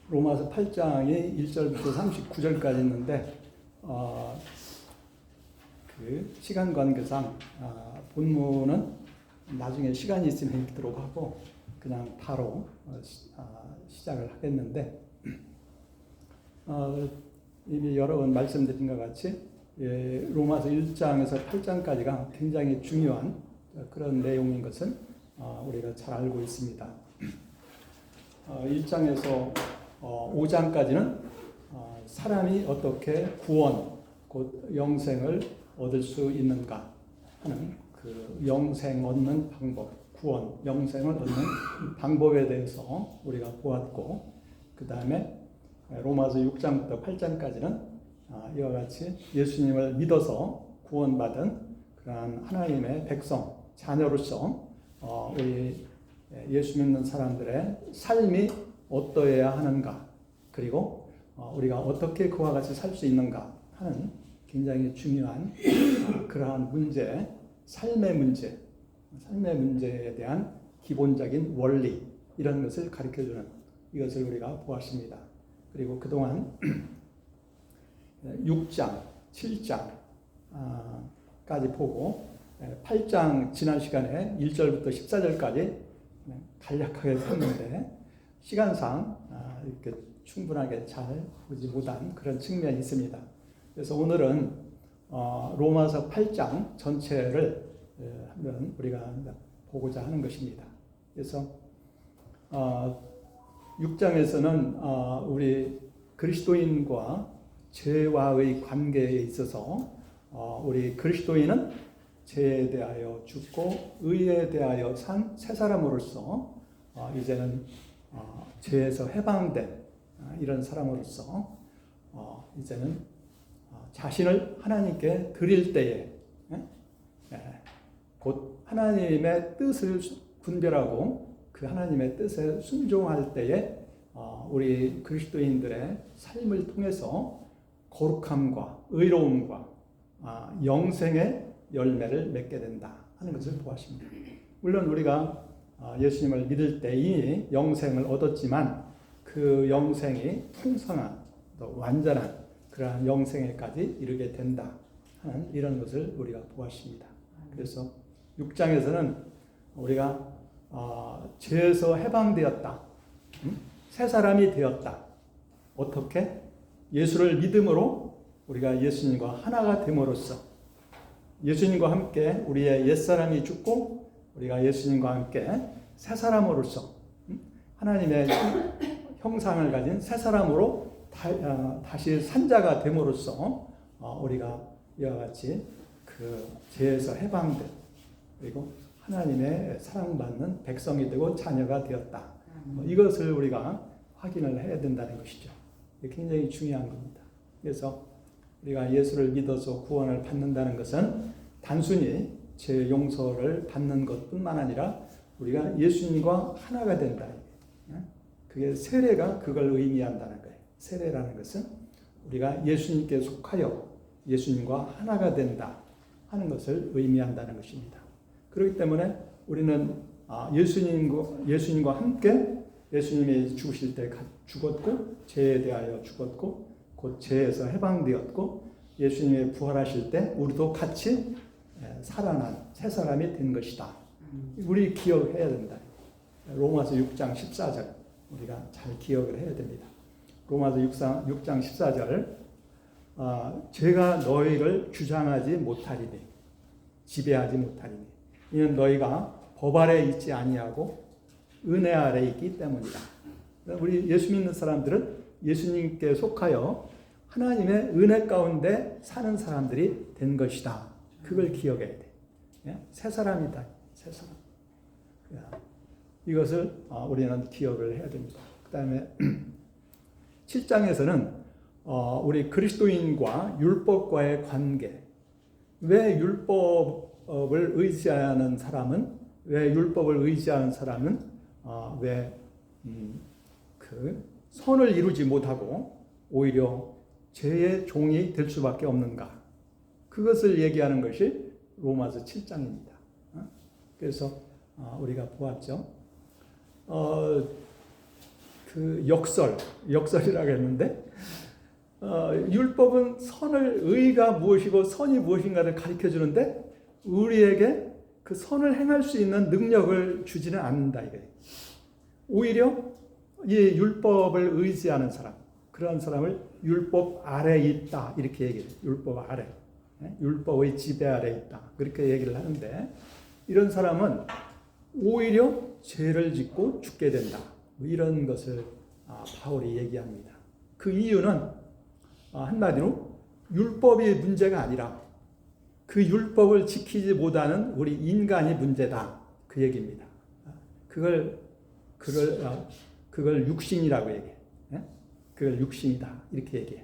로마서 8장이 1절부터 39절까지 있는데 그 시간 관계상 본문은 나중에 시간이 있으면 읽도록 하고 그냥 바로 시작을 하겠는데 이미 여러 번 말씀드린 것 같이 로마서 1장에서 8장까지가 굉장히 중요한 그런 내용인 것은 우리가 잘 알고 있습니다. 1장에서 5장까지는 사람이 어떻게 구원, 곧 영생을 얻을 수 있는가 하는 그 영생 얻는 방법, 구원, 영생을 얻는 방법에 대해서 우리가 보았고, 그 다음에 로마서 6장부터 8장까지는 이와 같이 예수님을 믿어서 구원받은 그러한 하나님의 백성, 자녀로서 우리 예수 믿는 사람들의 삶이 어떠해야 하는가, 그리고 우리가 어떻게 그와 같이 살 수 있는가 하는 굉장히 중요한 그러한 문제, 삶의 문제에 대한 기본적인 원리, 이런 것을 가르쳐주는 이것을 우리가 보았습니다. 그리고 그동안 6장, 7장까지 보고 8장 지난 시간에 1절부터 14절까지 간략하게 했는데 시간상 이렇게 충분하게 잘 보지 못한 그런 측면이 있습니다. 그래서 오늘은 로마서 8장 전체를 한번 우리가 보고자 하는 것입니다. 그래서 6장에서는 우리 그리스도인과 죄와의 관계에 있어서 우리 그리스도인은 죄에 대하여 죽고 의에 대하여 산 새 사람으로서 이제는 죄에서 해방된 이런 사람으로서 이제는 자신을 하나님께 드릴 때에 곧 하나님의 뜻을 분별하고 그 하나님의 뜻에 순종할 때에 우리 그리스도인들의 삶을 통해서 거룩함과 의로움과 영생의 열매를 맺게 된다 하는 것을 보았습니다. 물론 우리가 예수님을 믿을 때 이미 영생을 얻었지만 그 영생이 풍성한 또 완전한 그러한 영생에까지 이르게 된다 하는 이런 것을 우리가 보았습니다. 그래서 6장에서는 우리가 죄에서 해방되었다, 새 사람이 되었다. 어떻게? 예수를 믿음으로 우리가 예수님과 하나가 됨으로써 예수님과 함께 우리의 옛사람이 죽고 우리가 예수님과 함께 새 사람으로서 하나님의 형상을 가진 새 사람으로 다시 산자가 됨으로써 우리가 이와 같이 그 죄에서 해방된 그리고 하나님의 사랑받는 백성이 되고 자녀가 되었다. 이것을 우리가 확인을 해야 된다는 것이죠. 굉장히 중요한 겁니다. 그래서 우리가 예수를 믿어서 구원을 받는다는 것은 단순히 죄 용서를 받는 것뿐만 아니라 우리가 예수님과 하나가 된다. 그게 세례가 그걸 의미한다는 거예요. 세례라는 것은 우리가 예수님께 속하여 예수님과 하나가 된다 하는 것을 의미한다는 것입니다. 그렇기 때문에 우리는 예수님과 함께 예수님이 죽으실 때 죽었고 죄에 대하여 죽었고 곧 죄에서 해방되었고 예수님이 부활하실 때 우리도 같이 살아난 새 사람이 된 것이다. 우리 기억해야 된다. 로마서 6장 14절 우리가 잘 기억을 해야 됩니다. 로마서 6장 14절 죄가 너희를 주장하지 못하리니 지배하지 못하리니 이는 너희가 법 아래 있지 아니하고 은혜 아래 있기 때문이다. 우리 예수 믿는 사람들은 예수님께 속하여 하나님의 은혜 가운데 사는 사람들이 된 것이다. 그걸 기억해야 돼. 새 사람이다. 새 사람. 이것을 우리는 기억을 해야 됩니다. 그 다음에 7장에서는 우리 그리스도인과 율법과의 관계. 왜 율법을 의지하는 사람은 왜 그 선을 이루지 못하고 오히려 죄의 종이 될 수밖에 없는가? 그것을 얘기하는 것이 로마서 7장입니다. 그래서 우리가 보았죠. 그 역설이라고 했는데 율법은 의가 무엇이고 선이 무엇인가를 가르쳐 주는데 우리에게 그 선을 행할 수 있는 능력을 주지는 않는다 이거예요. 오히려 이 율법을 의지하는 사람, 그런 사람을 율법 아래에 있다 이렇게 얘기해요. 율법 아래, 율법의 지배 아래에 있다 그렇게 얘기를 하는데 이런 사람은 오히려 죄를 짓고 죽게 된다. 이런 것을 바울이 얘기합니다. 그 이유는 한마디로 율법이 문제가 아니라 그 율법을 지키지 못하는 우리 인간이 문제다. 그 얘기입니다. 그걸 육신이라고 얘기해. 그걸 육신이다. 이렇게 얘기해.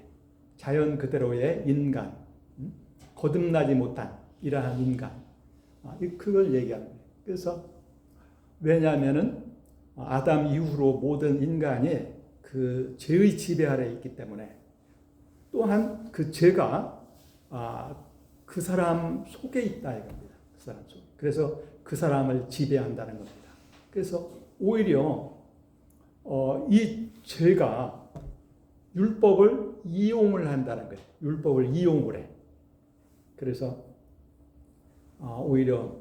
자연 그대로의 인간, 거듭나지 못한 이러한 인간. 그걸 얘기합니다. 그래서 왜냐하면은 아담 이후로 모든 인간이 그 죄의 지배 아래에 있기 때문에 또한 그 죄가 그 사람 속에 있다 이겁니다. 그 사람 속. 그래서 그 사람을 지배한다는 겁니다. 그래서 오히려 이 죄가 율법을 이용을 한다는 거예요. 율법을 이용을 해. 그래서 오히려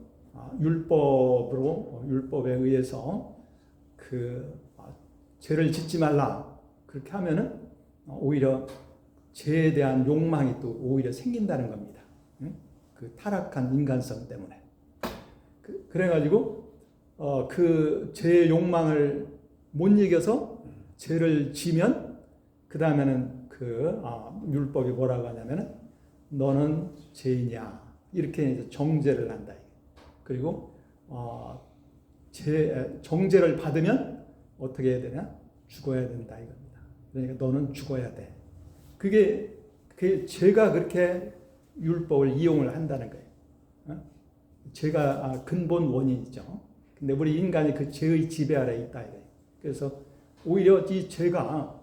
율법에 의해서 그 죄를 짓지 말라 그렇게 하면은 오히려 죄에 대한 욕망이 또 오히려 생긴다는 겁니다. 그 타락한 인간성 때문에. 그래가지고 그 죄의 욕망을 못 이겨서 죄를 지면 그 다음에는 율법이 뭐라고 하냐면은 너는 죄인이야 이렇게 이제 정죄를 한다. 그리고 정죄를 받으면 어떻게 해야 되냐? 죽어야 된다 이겁니다. 그러니까 너는 죽어야 돼. 그게 죄가 그렇게 율법을 이용을 한다는 거예요. 죄가 근본 원인이죠. 근데 우리 인간이 그 죄의 지배 아래에 있다 이거예요. 그래서 오히려 이 죄가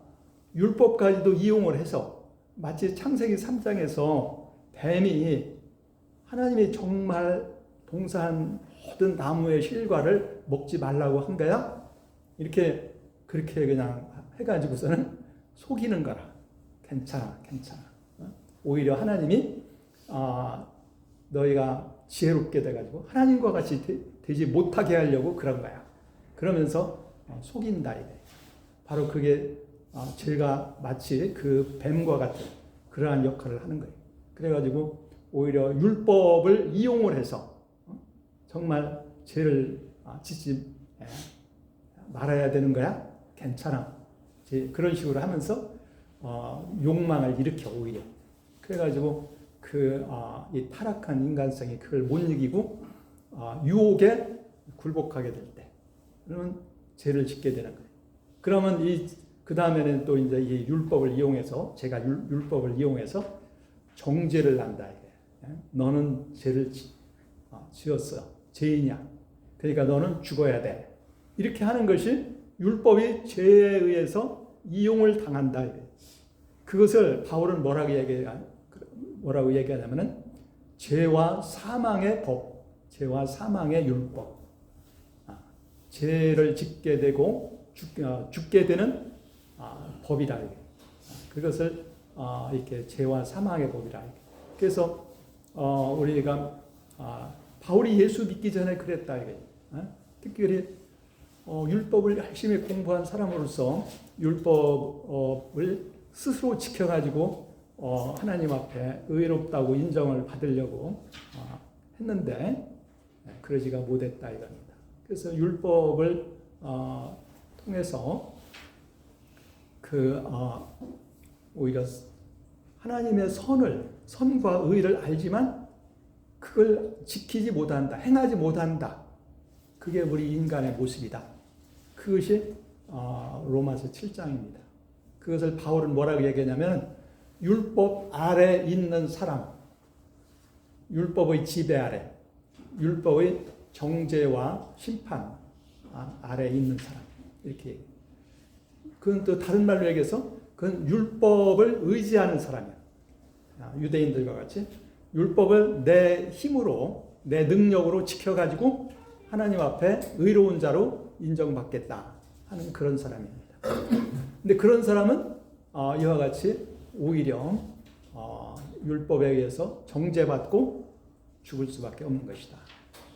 율법까지도 이용을 해서 마치 창세기 3장에서 뱀이 하나님이 정말 동산 모든 나무의 실과를 먹지 말라고 한 거야? 그렇게 그냥 해가지고서는 속이는 거라. 괜찮아. 오히려 하나님이 너희가 지혜롭게 돼가지고 하나님과 같이 되지 못하게 하려고 그런 거야. 그러면서 속인다 이게. 바로 그게 죄가 마치 그 뱀과 같은 그러한 역할을 하는 거예요. 그래가지고 오히려 율법을 이용을 해서 정말 죄를 짓지 말아야 되는 거야? 괜찮아. 그런 식으로 하면서 욕망을 일으켜 오히려. 그래가지고 이 타락한 인간성이 그걸 못 이기고 유혹에 굴복하게 될 때, 그러면 죄를 짓게 되는 거예요. 그러면 그 다음에는 또 이제 이 율법을 이용해서 제가 율법을 이용해서 정죄를 한다. 너는 죄를 지었어. 죄인이야. 그러니까 너는 죽어야 돼. 이렇게 하는 것이 율법이 죄에 의해서 이용을 당한다. 그것을 바울은 뭐라고 얘기하냐면은 죄와 사망의 법, 죄와 사망의 율법. 죄를 짓게 되고 죽게 되는 법이다. 그것을 이렇게 죄와 사망의 법이라. 그래서 우리가 바울이 예수 믿기 전에 그랬다. 특별히 율법을 열심히 공부한 사람으로서 율법을 스스로 지켜가지고 하나님 앞에 의롭다고 인정을 받으려고 했는데 그러지가 못했다 이겁니다. 그래서 율법을 통해서 오히려 하나님의 선과 의를 알지만 그걸 지키지 못한다, 행하지 못한다. 그게 우리 인간의 모습이다. 그것이 로마서 7장입니다. 그것을 바울은 뭐라고 얘기하냐면 율법 아래 있는 사람, 율법의 지배 아래, 율법의 정죄와 심판 아래 있는 사람 이렇게. 그건 또 다른 말로 얘기해서 그건 율법을 의지하는 사람이야. 유대인들과 같이 율법을 내 힘으로 내 능력으로 지켜가지고 하나님 앞에 의로운 자로 인정받겠다. 하는 그런 사람입니다. 근데 그런 사람은 이와 같이 오히려 율법에 의해서 정죄받고 죽을 수밖에 없는 것이다.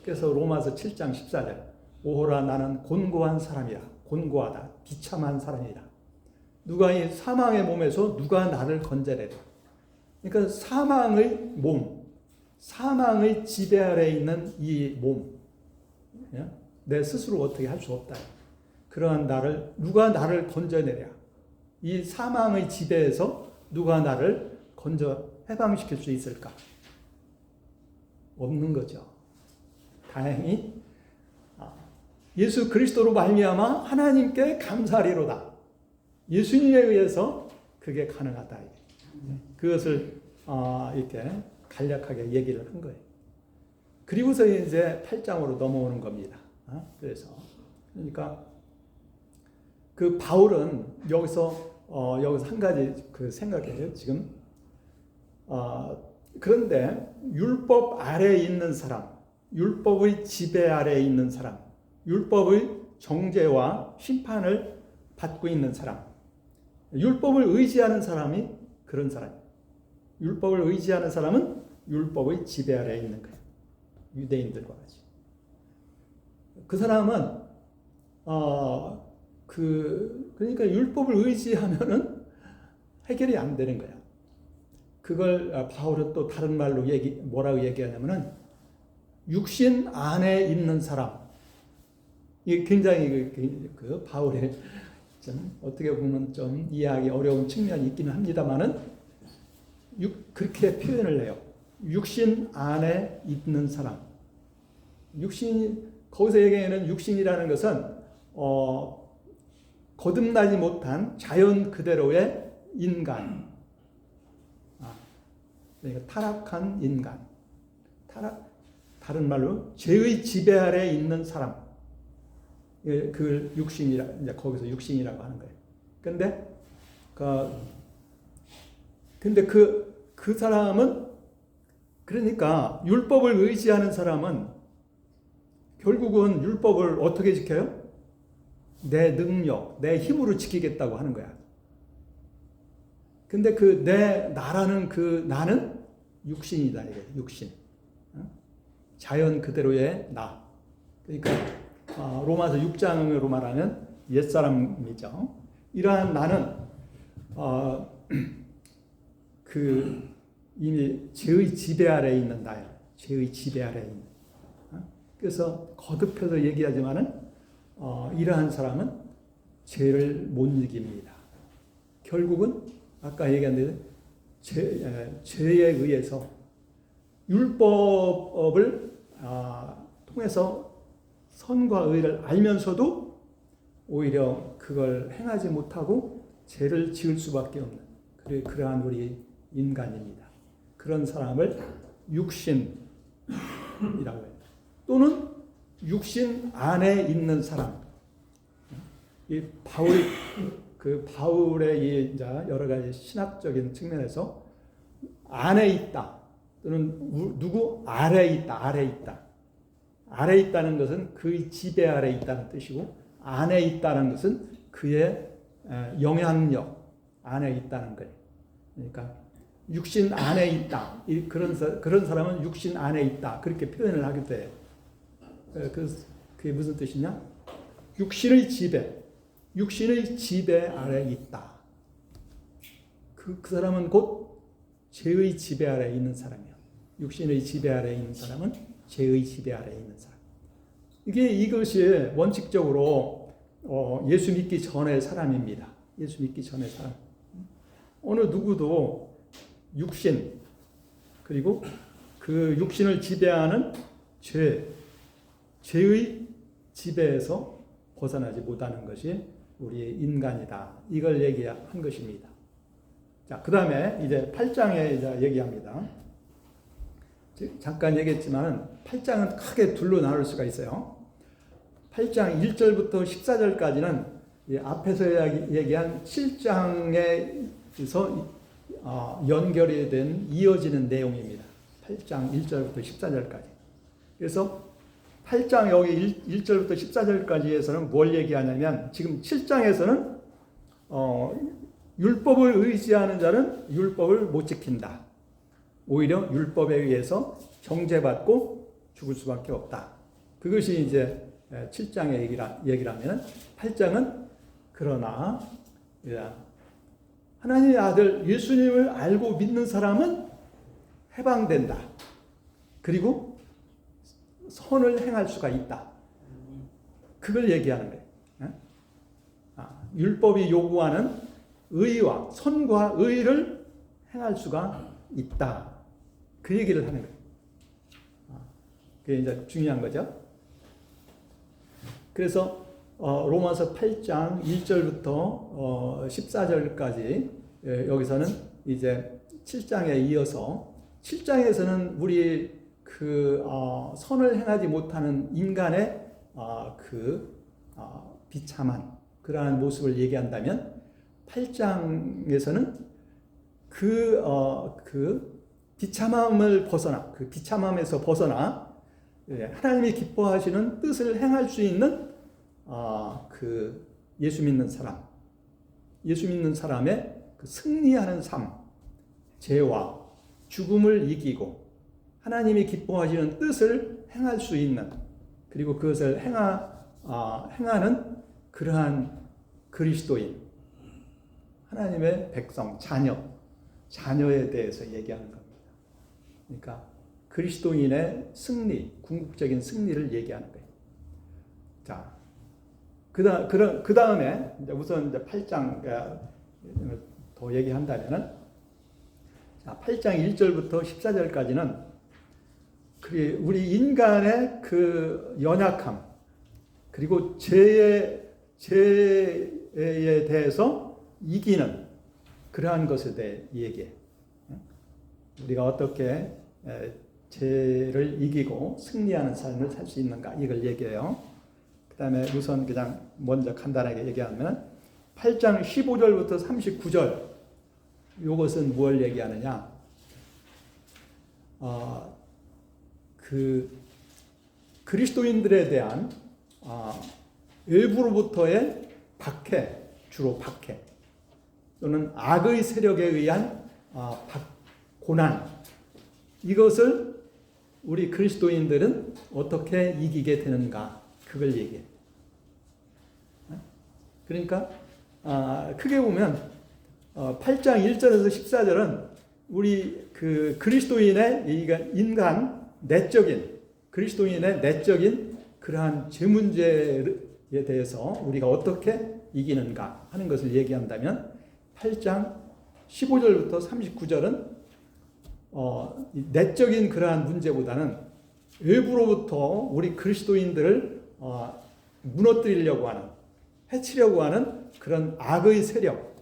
그래서 로마서 7장 14절 오호라 나는 곤고한 사람이라 곤고하다 비참한 사람이다. 누가 이 사망의 몸에서 누가 나를 건져내랴. 그러니까 사망의 몸, 사망의 지배 아래에 있는 이 몸, 내 스스로 어떻게 할 수 없다. 그러한 누가 나를 건져내랴. 이 사망의 지배에서 누가 나를 건져 해방시킬 수 있을까? 없는 거죠. 다행히 예수 그리스도로 말미암아 하나님께 감사하리로다. 예수님에 의해서 그게 가능하다. 그것을 이렇게 간략하게 얘기를 한 거예요. 그리고서 이제 8장으로 넘어오는 겁니다. 그래서 그러니까 그 바울은 여기서 한 가지 그 생각해요. 지금 그런데 율법 아래에 있는 사람, 율법의 지배 아래에 있는 사람, 율법의 정죄와 심판을 받고 있는 사람, 율법을 의지하는 사람이 그런 사람이에요. 율법을 의지하는 사람은 율법의 지배 아래에 있는 거예요. 유대인들과 같이. 그 사람은 그러니까 율법을 의지하면은 해결이 안 되는 거야. 그걸 바울은 또 다른 말로 뭐라고 얘기하냐면은 육신 안에 있는 사람. 이게 굉장히 그 바울의 좀 어떻게 보면 좀 이해하기 어려운 측면이 있기는 합니다만은 그렇게 표현을 해요. 육신 안에 있는 사람. 거기서 얘기하는 육신이라는 것은 거듭나지 못한 자연 그대로의 인간. 그러니까 타락한 인간. 다른 말로 죄의 지배 아래에 있는 사람. 그걸 육신이라 이제 거기서 육신이라고 하는 거예요. 근데 그 사람은 그러니까 율법을 의지하는 사람은 결국은 율법을 어떻게 지켜요? 내 능력, 내 힘으로 지키겠다고 하는 거야. 근데 나라는 나는 육신이다. 이게 육신. 자연 그대로의 나. 그러니까 로마서 6장으로 말하면 옛사람이죠. 이러한 나는 이미 죄의 지배 아래에 있는 나예요. 죄의 지배 아래에 있는. 그래서 거듭해서 얘기하지만은 이러한 사람은 죄를 못 이깁니다. 결국은 아까 얘기한 대로 죄에 의해서 율법을 통해서 선과 의를 알면서도 오히려 그걸 행하지 못하고 죄를 지을 수밖에 없는 그러한 우리 인간입니다. 그런 사람을 육신이라고 해요. 또는 육신 안에 있는 사람. 이 바울의 이제 여러 가지 신학적인 측면에서 안에 있다. 또는 누구 아래에 있다. 아래에 있다. 아래에 있다는 것은 그의 지배 아래에 있다는 뜻이고 안에 있다는 것은 그의 영향력 안에 있다는 거예요. 그러니까 육신 안에 있다. 그런 사람은 육신 안에 있다. 그렇게 표현을 하게 돼요. 그게 무슨 뜻이냐? 육신의 지배 아래에 있다. 그 사람은 곧 죄의 지배 아래에 있는 사람이야. 육신의 지배 아래에 있는 사람은 죄의 지배 아래에 있는 사람. 이것이 원칙적으로 예수 믿기 전의 사람입니다. 예수 믿기 전의 사람. 어느 누구도 육신 그리고 그 육신을 지배하는 죄의 지배에서 벗어나지 못하는 것이 우리의 인간이다. 이걸 얘기한 것입니다. 자, 그 다음에 이제 8장에 이제 얘기합니다. 잠깐 얘기했지만 8장은 크게 둘로 나눌 수가 있어요. 8장 1절부터 14절까지는 앞에서 얘기한 7장에서 연결이 된 이어지는 내용입니다. 8장 1절부터 14절까지. 그래서 8장 여기 1절부터 14절까지에서는 뭘 얘기하냐면 지금 7장에서는 율법을 의지하는 자는 율법을 못 지킨다. 오히려 율법에 의해서 정죄받고 죽을 수밖에 없다. 그것이 이제 7장의 얘기라면 8장은 그러나 하나님의 아들 예수님을 알고 믿는 사람은 해방된다. 그리고 선을 행할 수가 있다. 그걸 얘기하는 거예요. 율법이 요구하는 의와 선과 의를 행할 수가 있다. 그 얘기를 하는 거예요. 그게 이제 중요한 거죠. 그래서 로마서 8장 1절부터 14절까지 여기서는 이제 7장에 이어서 7장에서는 우리 선을 행하지 못하는 인간의 비참한 그러한 모습을 얘기한다면 8장에서는 비참함을 벗어나 그 비참함에서 벗어나 하나님이 기뻐하시는 뜻을 행할 수 있는 예수 믿는 사람의 승리하는 삶, 죄와 죽음을 이기고 하나님이 기뻐하시는 뜻을 행할 수 있는 그리고 그것을 행하는 그러한 그리스도인, 하나님의 백성, 자녀에 대해서 얘기하는 겁니다. 그러니까 그리스도인의 승리, 궁극적인 승리를 얘기하는 거예요. 자, 그 다음에 우선 이제 8장 더 얘기한다면은, 자, 8장 1절부터 14절까지는 우리 인간의 그 연약함, 그리고 죄에 대해서 이기는 그러한 것에 대해 얘기해. 우리가 어떻게 죄를 이기고 승리하는 삶을 살 수 있는가, 이걸 얘기해요. 그 다음에 우선 그냥 먼저 간단하게 얘기하면 8장 15절부터 39절, 이것은 뭘 얘기하느냐? 그리스도인들에 대한 외부로부터의 박해, 주로 박해, 또는 악의 세력에 의한 고난, 이것을 우리 그리스도인들은 어떻게 이기게 되는가, 그걸 얘기해. 그러니까 크게 보면 8장 1절에서 14절은 우리 그리스도인의 인간 그리스도인의 내적인 그러한 죄 문제에 대해서 우리가 어떻게 이기는가 하는 것을 얘기한다면 8장 15절부터 39절은 내적인 그러한 문제보다는 외부로부터 우리 그리스도인들을 무너뜨리려고 하는, 해치려고 하는 그런 악의 세력,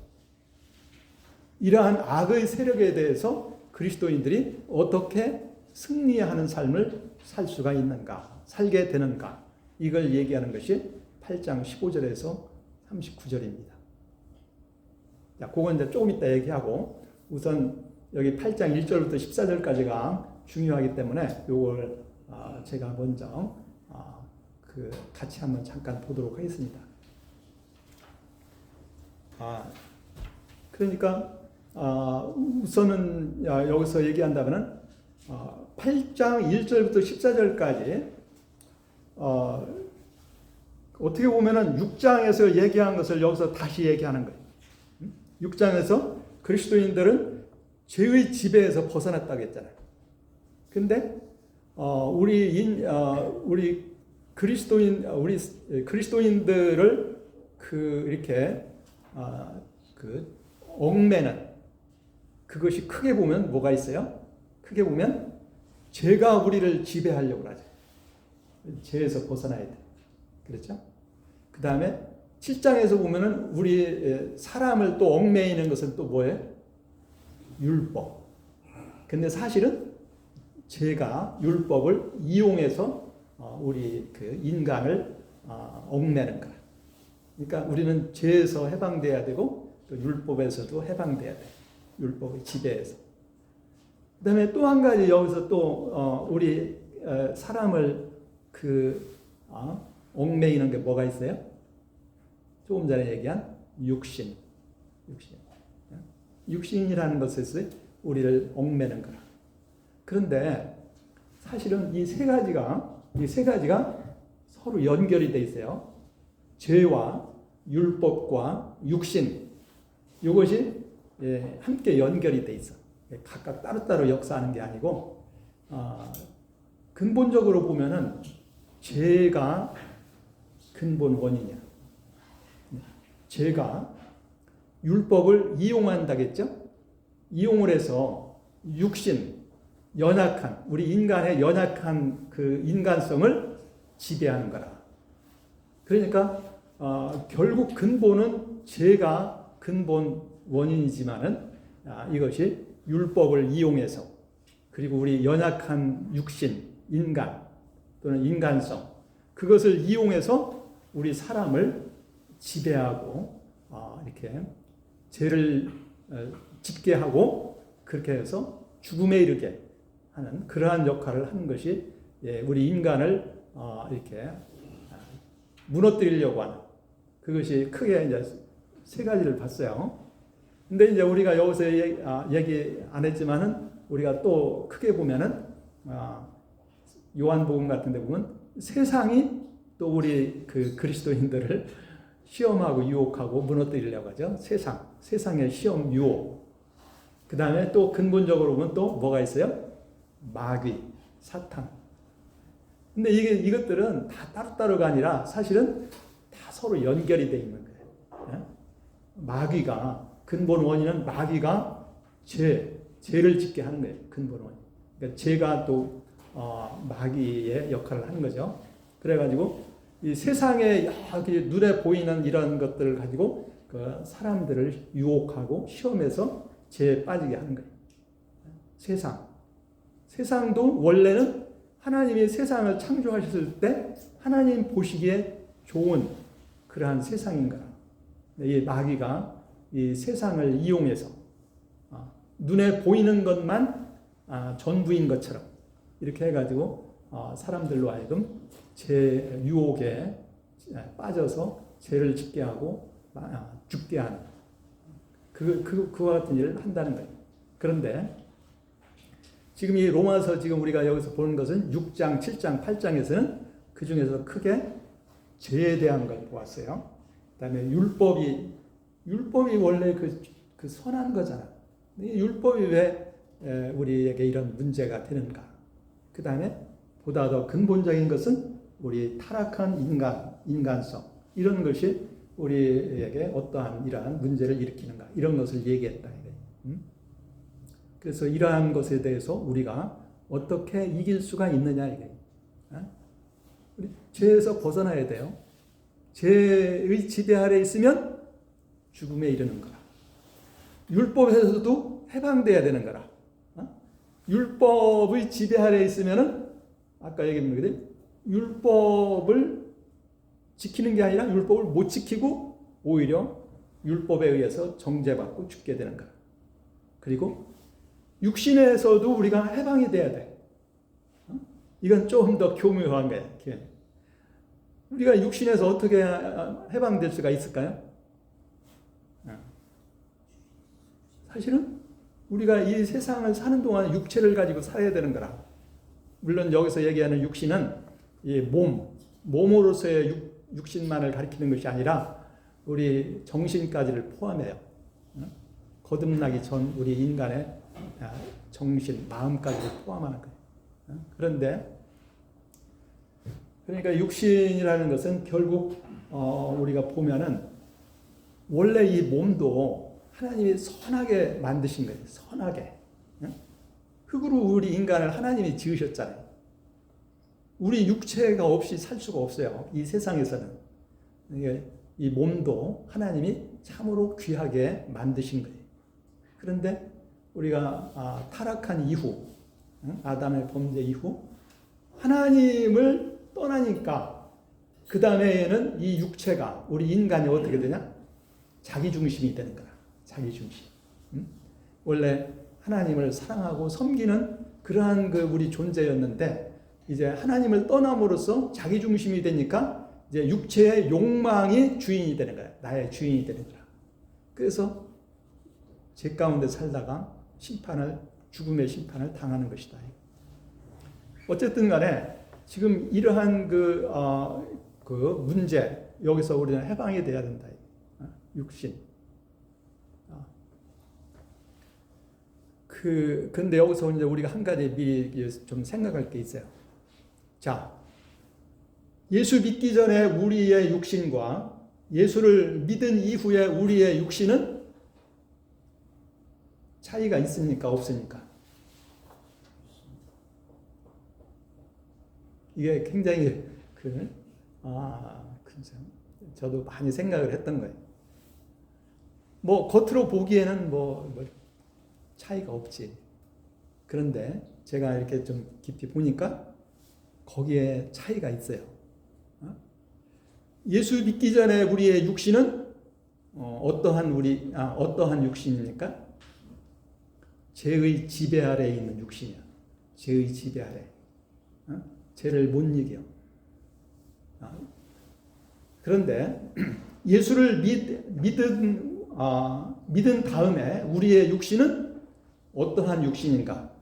이러한 악의 세력에 대해서 그리스도인들이 어떻게 승리하는 삶을 살 수가 있는가, 살게 되는가, 이걸 얘기하는 것이 8장 15절에서 39절입니다. 자, 그건 이제 조금 이따 얘기하고, 우선 여기 8장 1절부터 14절까지가 중요하기 때문에 이걸 제가 먼저 같이 한번 잠깐 보도록 하겠습니다. 그러니까 우선은 여기서 얘기한다면은 8장 1절부터 14절까지 어떻게 보면은 6장에서 얘기한 것을 여기서 다시 얘기하는 거예요. 6장에서 그리스도인들은 죄의 지배에서 벗어났다고 했잖아요. 근데 우리 그리스도인들을 이렇게 얽매는, 그것이 크게 보면 뭐가 있어요? 크게 보면 죄가 우리를 지배하려고 하죠. 죄에서 벗어나야 돼. 그렇죠? 그 다음에 7장에서 보면은 우리 사람을 또 얽매이는 것은 또 뭐예요? 율법. 근데 사실은 죄가 율법을 이용해서 우리 인간을 얽매는 거야. 그러니까 우리는 죄에서 해방돼야 되고 또 율법에서도 해방돼야 돼. 율법의 지배에서. 그 다음에 또 한 가지 여기서 또 우리 사람을 그 얽매이는 게 뭐가 있어요? 조금 전에 얘기한 육신. 육신이라는 것에서 우리를 얽매는 거라. 그런데 사실은 이 세 가지가 서로 연결이 돼 있어요. 죄와 율법과 육신, 이것이 함께 연결이 돼 있어. 각각 따로따로 역사하는 게 아니고, 근본적으로 보면은 죄가 근본 원인이야. 죄가 율법을 이용한다겠죠? 이용을 해서 육신, 연약한, 우리 인간의 연약한 그 인간성을 지배하는 거라. 그러니까 결국 근본은 죄가 근본 원인이지만은 이것이 율법을 이용해서, 그리고 우리 연약한 육신, 인간 또는 인간성, 그것을 이용해서 우리 사람을 지배하고 이렇게 죄를 짓게 하고 그렇게 해서 죽음에 이르게 하는 그러한 역할을 하는 것이 우리 인간을 이렇게 무너뜨리려고 하는, 그것이 크게 이제 세 가지를 봤어요. 근데 이제 우리가 여기서 얘기 안 했지만은 우리가 또 크게 보면은 요한복음 같은 데 보면 세상이 또 우리 그 그리스도인들을 시험하고 유혹하고 무너뜨리려고 하죠. 세상의 시험 유혹. 그 다음에 또 근본적으로 보면 또 뭐가 있어요? 마귀, 사탄. 근데 이것들은 다 따로따로가 아니라 사실은 다 서로 연결이 되어 있는 거예요. 마귀가, 근본 원인은 마귀가 죄를 짓게 하는 거예요. 근본 원인. 그러니까 죄가 또 마귀의 역할을 하는 거죠. 그래가지고 이 세상에 여기 눈에 보이는 이런 것들을 가지고 그 사람들을 유혹하고 시험해서 죄에 빠지게 하는 거예요. 세상도 원래는 하나님이 세상을 창조하셨을 때 하나님 보시기에 좋은 그러한 세상인 거라. 이 마귀가 이 세상을 이용해서 눈에 보이는 것만 전부인 것처럼 이렇게 해가지고 사람들로 하여금 죄 유혹에 빠져서 죄를 짓게 하고 죽게 하는 그와 같은 일을 한다는 거예요. 그런데 지금 이 로마서 지금 우리가 여기서 보는 것은 6장, 7장, 8장에서는 그 중에서 크게 죄에 대한 걸 보았어요. 그 다음에 율법이 원래 그 선한 거잖아. 율법이 왜 우리에게 이런 문제가 되는가? 그 다음에 보다 더 근본적인 것은 우리 타락한 인간성, 이런 것이 우리에게 어떠한 이러한 문제를 일으키는가, 이런 것을 얘기했다. 그래서 이러한 것에 대해서 우리가 어떻게 이길 수가 있느냐, 이게. 우리 죄에서 벗어나야 돼요. 죄의 지배 아래 있으면 죽음에 이르는 거라. 율법에서도 해방돼야 되는 거라. 율법의 지배 아래 있으면은 아까 얘기했는 거거든. 율법을 지키는 게 아니라 율법을 못 지키고 오히려 율법에 의해서 정죄받고 죽게 되는 거라. 그리고 육신에서도 우리가 해방이 돼야 돼. 이건 좀 더 교묘한 거야. 우리가 육신에서 어떻게 해방될 수가 있을까요? 사실은 우리가 이 세상을 사는 동안 육체를 가지고 살아야 되는 거라. 물론 여기서 얘기하는 육신은 이 몸으로서의 육신만을 가리키는 것이 아니라 우리 정신까지를 포함해요. 거듭나기 전 우리 인간의 정신, 마음까지를 포함하는 거예요. 그런데 그러니까 육신이라는 것은 결국 우리가 보면은 원래 이 몸도 하나님이 선하게 만드신 거예요. 선하게. 흙으로 우리 인간을 하나님이 지으셨잖아요. 우리 육체가 없이 살 수가 없어요. 이 세상에서는. 이 몸도 하나님이 참으로 귀하게 만드신 거예요. 그런데 우리가 타락한 이후, 아담의 범죄 이후 하나님을 떠나니까 그 다음에는 이 육체가, 우리 인간이 어떻게 되냐? 자기중심이 되는 거야. 자기중심. 원래 하나님을 사랑하고 섬기는 그러한 우리 존재였는데 이제 하나님을 떠남으로써 자기 중심이 되니까 이제 육체의 욕망이 주인이 되는 거야. 나의 주인이 되는 거야. 그래서 죄 가운데 살다가 죽음의 심판을 당하는 것이다. 어쨌든 간에 지금 이러한 그 문제, 여기서 우리는 해방이 돼야 된다. 육신. 근데 여기서 이제 우리가 한 가지 미리 좀 생각할 게 있어요. 자, 예수 믿기 전에 우리의 육신과 예수를 믿은 이후에 우리의 육신은 차이가 있습니까? 없습니까? 이게 굉장히 저도 많이 생각을 했던 거예요. 뭐 겉으로 보기에는 뭐 차이가 없지. 그런데 제가 이렇게 좀 깊이 보니까 거기에 차이가 있어요. 예수 믿기 전에 우리의 육신은 어떠한 육신입니까? 죄의 지배 아래에 있는 육신이야. 죄의 지배 아래. 죄를 못 이겨. 그런데 예수를 믿은 다음에 우리의 육신은 어떠한 육신인가?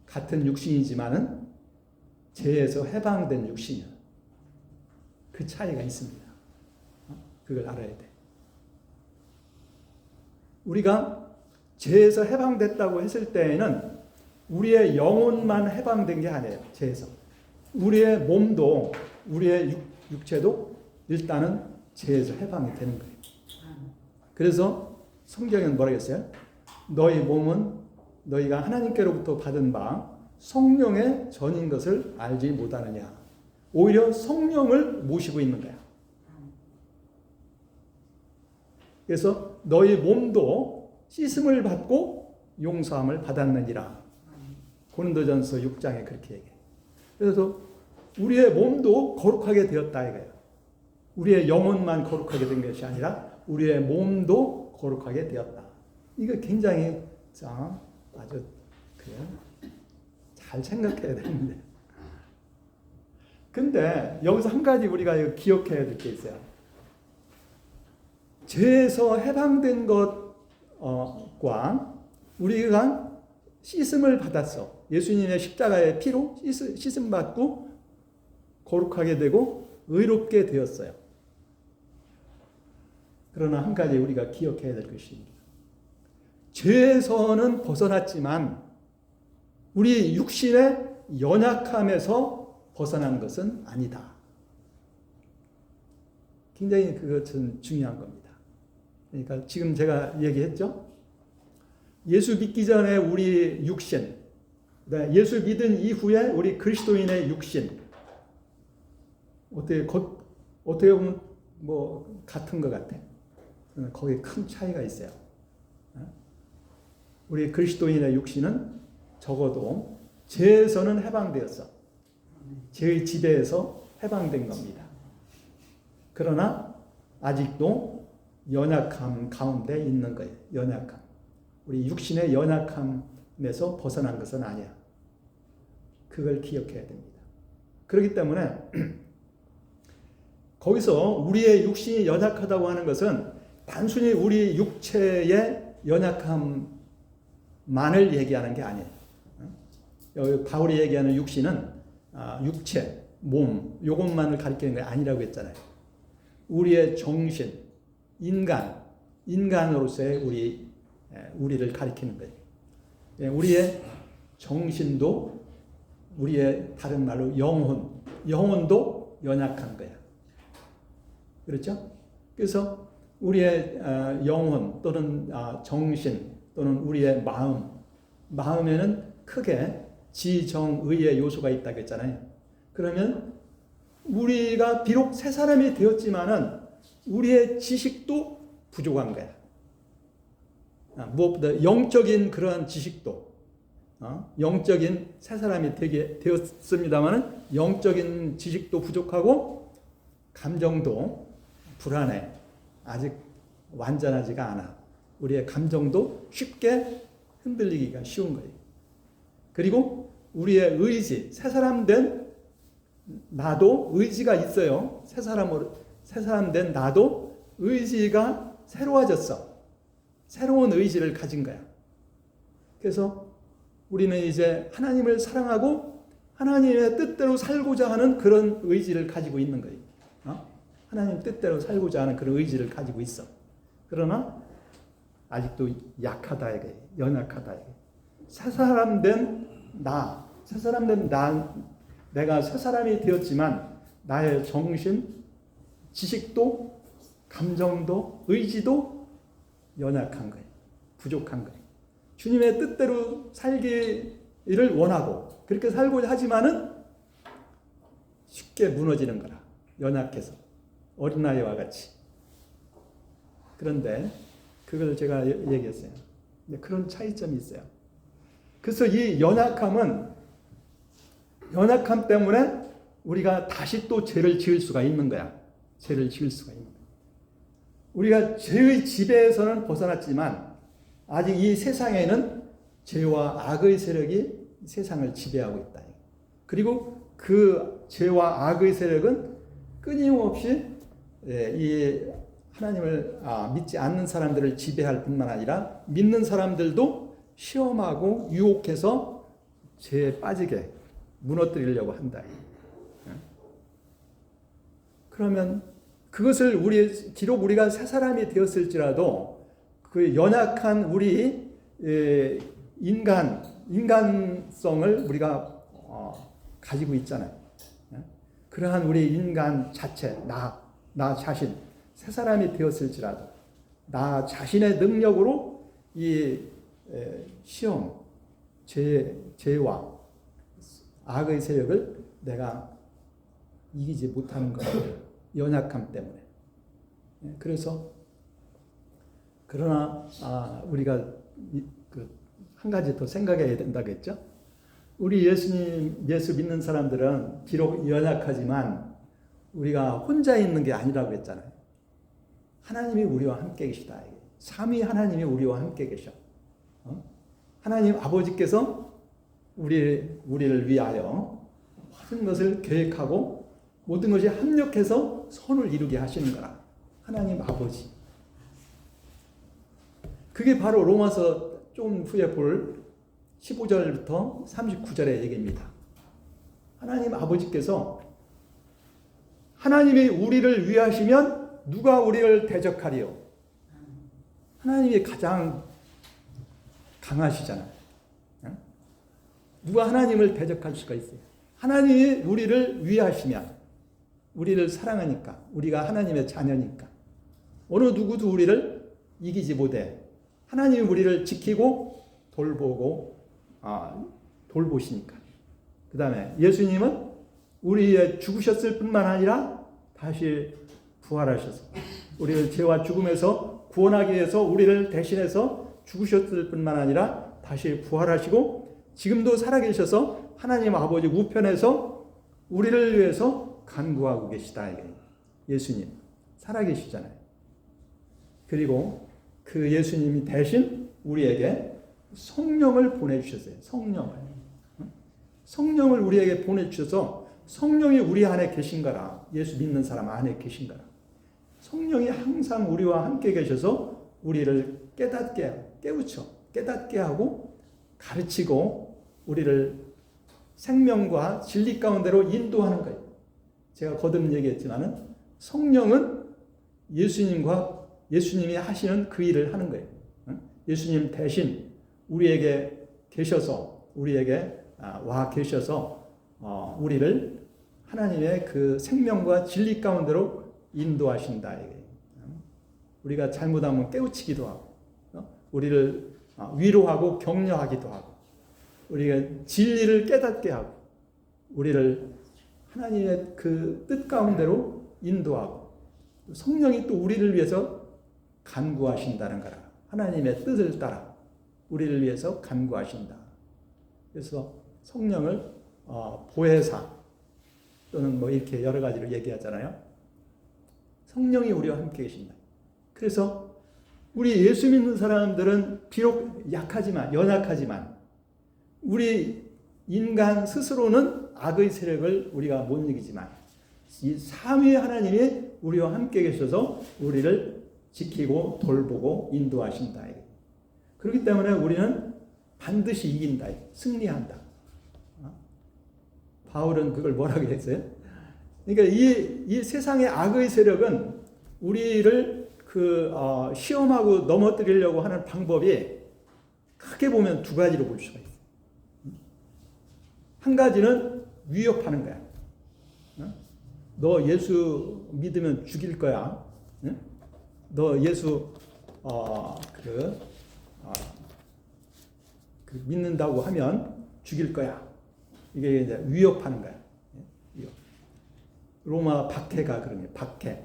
같은 육신이지만은 죄에서 해방된 육신이야. 그 차이가 있습니다. 그걸 알아야 돼. 우리가 죄에서 해방됐다고 했을 때에는 우리의 영혼만 해방된 게 아니에요. 죄에서. 우리의 몸도, 우리의 육체도 일단은 죄에서 해방이 되는 거예요. 그래서 성경에는 뭐라고 했어요? 너희 몸은 너희가 하나님께로부터 받은 바 성령의 전인 것을 알지 못하느냐. 오히려 성령을 모시고 있는 거야. 그래서 너희 몸도 씻음을 받고 용서함을 받았느니라. 고린도전서 6장에 그렇게 얘기해요. 그래서 우리의 몸도 거룩하게 되었다 이거예요. 우리의 영혼만 거룩하게 된 것이 아니라 우리의 몸도 거룩하게 되었다. 이거 굉장히 아주 잘 생각해야 되는데. 근데 여기서 한 가지 우리가 기억해야 될 게 있어요. 죄에서 해방된 것과 우리가 씻음을 받았어. 예수님의 십자가의 피로 씻음 받고 거룩하게 되고 의롭게 되었어요. 그러나 한 가지 우리가 기억해야 될 것입니다. 죄에서는 벗어났지만 우리 육신의 연약함에서 벗어난 것은 아니다. 굉장히 그것은 중요한 겁니다. 그러니까 지금 제가 얘기했죠? 예수 믿기 전에 우리 육신, 예수 믿은 이후에 우리 그리스도인의 육신, 어떻게 보면 뭐 같은 것 같아. 거기에 큰 차이가 있어요. 우리 그리스도인의 육신은 적어도 죄에서는 해방되었어. 죄의 지배에서 해방된 겁니다. 그러나 아직도 연약함 가운데 있는 거예요. 연약함. 우리 육신의 연약함에서 벗어난 것은 아니야. 그걸 기억해야 됩니다. 그렇기 때문에 거기서 우리의 육신이 연약하다고 하는 것은 단순히 우리 육체의 연약함만을 얘기하는 게 아니에요. 여기 바울이 얘기하는 육신은 육체, 몸, 이것만을 가리키는 게 아니라고 했잖아요. 우리의 정신, 인간으로서의 우리를 가리키는 거예요. 우리의 정신도 우리의 다른 말로 영혼도 연약한 거야. 그렇죠? 그래서 우리의 영혼 또는 정신 또는 우리의 마음에는 크게 지정의의 요소가 있다고 했잖아요. 그러면 우리가 비록 새 사람이 되었지만은 우리의 지식도 부족한 거야. 무엇보다 영적인 그러한 지식도, 영적인 새 사람이 되게 되었습니다만은 영적인 지식도 부족하고 감정도 불안해. 아직 완전하지가 않아. 우리의 감정도 쉽게 흔들리기가 쉬운 거예요. 그리고 우리의 의지, 새 사람 된 나도 의지가 있어요. 새 사람 된 나도 의지가 새로워졌어. 새로운 의지를 가진 거야. 그래서 우리는 이제 하나님을 사랑하고 하나님의 뜻대로 살고자 하는 그런 의지를 가지고 있는 거예요. 하나님 뜻대로 살고자 하는 그런 의지를 가지고 있어. 그러나 아직도 약하다 이게, 연약하다 이게. 새 사람 된 나, 내가 새 사람이 되었지만 나의 정신, 지식도, 감정도, 의지도 연약한 거예요. 부족한 거예요. 주님의 뜻대로 살기를 원하고 그렇게 살고자 하지만은 쉽게 무너지는 거라. 연약해서. 어린아이와 같이. 그런데 그걸 제가 얘기했어요. 그런 차이점이 있어요. 그래서 이 연약함 때문에 우리가 다시 또 죄를 지을 수가 있는 거야. 죄를 지을 수가 있는 거야. 우리가 죄의 지배에서는 벗어났지만 아직 이 세상에는 죄와 악의 세력이 세상을 지배하고 있다. 그리고 그 죄와 악의 세력은 끊임없이 이 하나님을 믿지 않는 사람들을 지배할 뿐만 아니라 믿는 사람들도 시험하고 유혹해서 죄에 빠지게 무너뜨리려고 한다. 그러면 그것을 비록 우리가 새 사람이 되었을지라도 그 연약한 우리 인간성을 우리가 가지고 있잖아요. 그러한 우리 인간 자체, 나 자신, 새 사람이 되었을지라도 나 자신의 능력으로 이 시험, 죄와 악의 세력을 내가 이기지 못하는 거예요. 연약함 때문에. 그래서 그러나 우리가 한 가지 더 생각해야 된다겠죠. 우리 예수 믿는 사람들은 비록 연약하지만 우리가 혼자 있는 게 아니라고 했잖아요. 하나님이 우리와 함께 계시다. 삼위 하나님이 우리와 함께 계셔. 하나님 아버지께서 우리를 위하여 모든 것을 계획하고 모든 것이 합력해서 선을 이루게 하시는 거라. 하나님 아버지. 그게 바로 로마서 좀 후에 볼 15절부터 39절의 얘기입니다. 하나님 아버지께서 하나님이 우리를 위하시면 누가 우리를 대적하리요? 하나님이 가장 강하시잖아요. 누가 하나님을 대적할 수가 있어요? 하나님이 우리를 위하시면 우리를 사랑하니까 우리가 하나님의 자녀니까 어느 누구도 우리를 이기지 못해. 하나님이 우리를 지키고 돌보시니까. 그 다음에 예수님은 우리의 죽으셨을 뿐만 아니라 다시 부활하셔서 우리를 죄와 죽음에서 구원하기 위해서 우리를 대신해서 죽으셨을 뿐만 아니라 다시 부활하시고 지금도 살아계셔서 하나님 아버지 우편에서 우리를 위해서 간구하고 계시다. 예수님 살아계시잖아요. 그리고 그 예수님이 대신 우리에게 성령을 보내주셨어요. 성령을 우리에게 보내주셔서 성령이 우리 안에 계신 거라. 예수 믿는 사람 안에 계신 거라. 성령이 항상 우리와 함께 계셔서 우리를 깨닫게 하고 가르치고 우리를 생명과 진리 가운데로 인도하는 거예요. 제가 거듭 얘기했지만은 성령은 예수님이 하시는 그 일을 하는 거예요. 예수님 대신 우리에게 계셔서 와 계셔서 우리를 하나님의 그 생명과 진리 가운데로 인도하신다. 우리가 잘못하면 깨우치기도 하고 우리를 위로하고 격려하기도 하고 우리가 진리를 깨닫게 하고 우리를 하나님의 그 뜻 가운데로 인도하고 성령이 또 우리를 위해서 간구하신다는 거라. 하나님의 뜻을 따라 우리를 위해서 간구하신다. 그래서 성령을 보혜사 또는 뭐 이렇게 여러 가지로 얘기하잖아요. 성령이 우리와 함께 계신다. 그래서 우리 예수 믿는 사람들은 비록 연약하지만 우리 인간 스스로는 악의 세력을 우리가 못 이기지만 이 삼위의 하나님이 우리와 함께 계셔서 우리를 지키고 돌보고 인도하신다. 그렇기 때문에 우리는 반드시 이긴다. 승리한다. 바울은 그걸 뭐라고 했어요? 그러니까 이 세상의 악의 세력은 우리를 시험하고 넘어뜨리려고 하는 방법이 크게 보면 두 가지로 볼 수가 있어요. 한 가지는 위협하는 거야. 너 예수 믿으면 죽일 거야. 너 예수 믿는다고 하면 죽일 거야. 이게 이제 위협하는 거야. 위협. 로마 박해가 그런 거예요. 박해.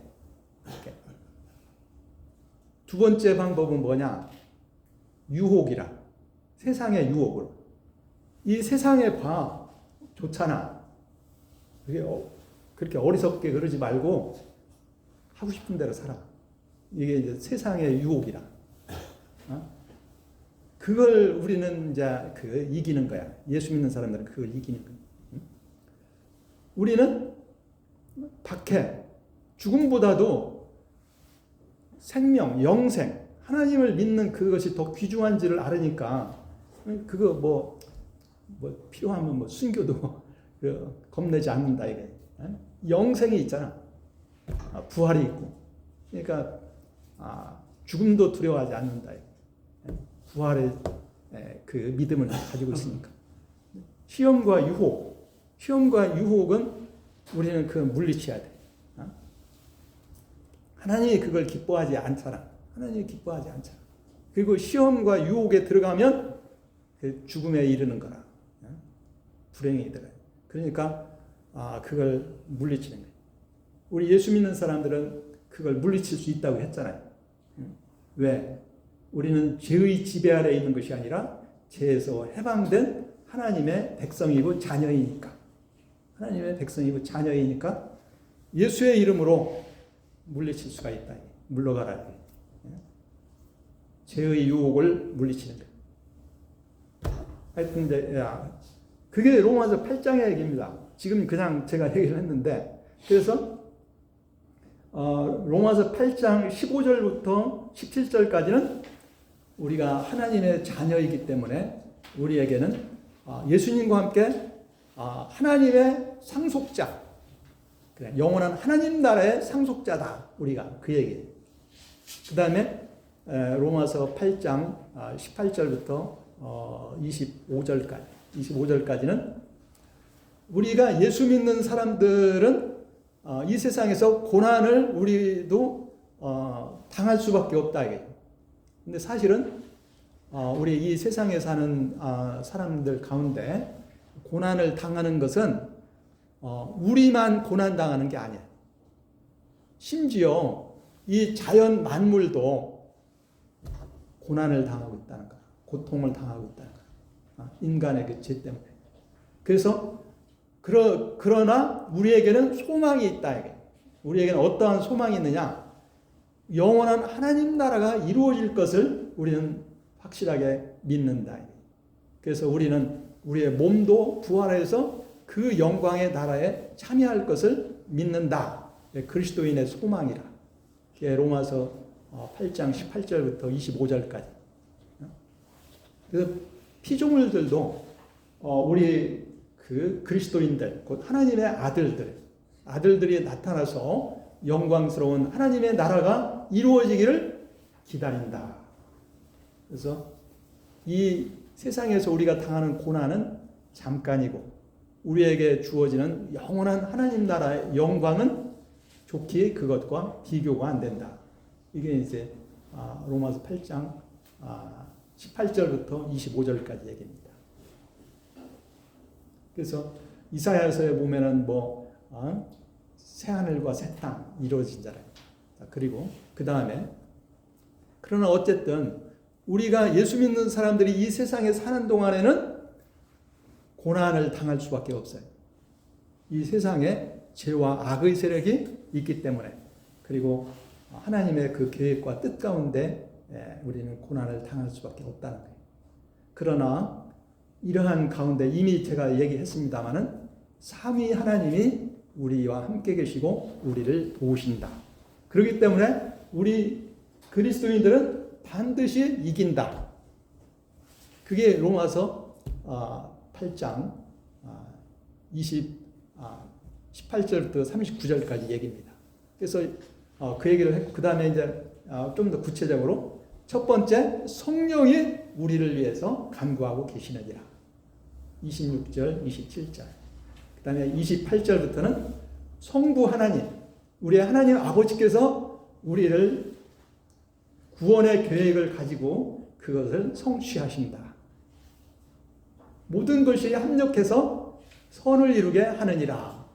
두 번째 방법은 뭐냐? 유혹이라. 세상의 유혹으로. 이 세상에 봐. 좋잖아. 그렇게 어리석게 그러지 말고 하고 싶은 대로 살아. 이게 이제 세상의 유혹이라. 그걸 우리는 이제 이기는 거야. 예수 믿는 사람들은 그걸 이기는 거야. 우리는 박해, 죽음보다도 생명, 영생, 하나님을 믿는 그것이 더 귀중한지를 알으니까 그거 뭐 필요하면 순교도 겁내지 않는다 이게. 영생이 있잖아. 부활이 있고. 그러니까 죽음도 두려워하지 않는다. 부활의 그 믿음을 가지고 있으니까. 시험과 유혹은 우리는 물리쳐야 돼. 하나님이 그걸 기뻐하지 않잖아. 하나님이 기뻐하지 않잖아. 그리고 시험과 유혹에 들어가면 죽음에 이르는 거라. 불행이 들어요. 그러니까 그걸 물리치는 거예요. 우리 예수 믿는 사람들은 그걸 물리칠 수 있다고 했잖아요. 왜? 우리는 죄의 지배 아래 있는 것이 아니라 죄에서 해방된 하나님의 백성이고 자녀이니까. 하나님의 백성이고 자녀이니까 예수의 이름으로 물리칠 수가 있다. 물러가라. 죄의 유혹을 물리치는 거예요. 하여튼 이제 그게 로마서 8장의 얘기입니다. 지금 그냥 제가 얘기를 했는데, 그래서 로마서 8장 15절부터 17절까지는 우리가 하나님의 자녀이기 때문에 우리에게는 예수님과 함께 하나님의 상속자, 영원한 하나님 나라의 상속자다. 우리가 그 얘기예요. 그 다음에 로마서 8장 18절부터 25절까지는 우리가 예수 믿는 사람들은 이 세상에서 고난을 우리도 당할 수밖에 없다. 근데 사실은 우리 이 세상에 사는 사람들 가운데 고난을 당하는 것은 우리만 고난당하는 게 아니야. 심지어 이 자연 만물도 고난을 당하고 있다는 거야. 고통을 당하고 있다는 거야. 인간의 그 죄 때문에. 그래서 그러나 우리에게는 소망이 있다. 우리에게는 어떠한 소망이 있느냐? 영원한 하나님 나라가 이루어질 것을 우리는 확실하게 믿는다. 그래서 우리는 우리의 몸도 부활해서 그 영광의 나라에 참여할 것을 믿는다. 그리스도인의 소망이라. 로마서 8장 18절부터 25절까지. 그래서 피조물들도 우리 그리스도인들, 곧 하나님의 아들들이 나타나서 영광스러운 하나님의 나라가 이루어지기를 기다린다. 그래서 이 세상에서 우리가 당하는 고난은 잠깐이고 우리에게 주어지는 영원한 하나님 나라의 영광은 좋게 그것과 비교가 안 된다. 이게 이제 로마서 8장 18절부터 25절까지 얘기입니다. 그래서 이사야서에 보면은 새 하늘과 새 땅 이루어진 자라. 그리고 그 다음에 그러나 어쨌든 우리가 예수 믿는 사람들이 이 세상에 사는 동안에는 고난을 당할 수밖에 없어요. 이 세상에 죄와 악의 세력이 있기 때문에. 그리고 하나님의 그 계획과 뜻 가운데 우리는 고난을 당할 수밖에 없다는 거예요. 그러나 이러한 가운데 이미 제가 얘기했습니다마는 삼위 하나님이 우리와 함께 계시고 우리를 도우신다. 그렇기 때문에 우리 그리스도인들은 반드시 이긴다. 그게 로마서 8장 18절부터 39절까지 얘기입니다. 그래서 그 얘기를 했고, 그 다음에 이제 좀 더 구체적으로 첫 번째, 성령이 우리를 위해서 간구하고 계시느니라. 26절, 27절. 그 다음에 28절부터는 성부 하나님, 우리의 하나님 아버지께서 우리를 구원의 계획을 가지고 그것을 성취하신다. 모든 것이 합력해서 선을 이루게 하느니라.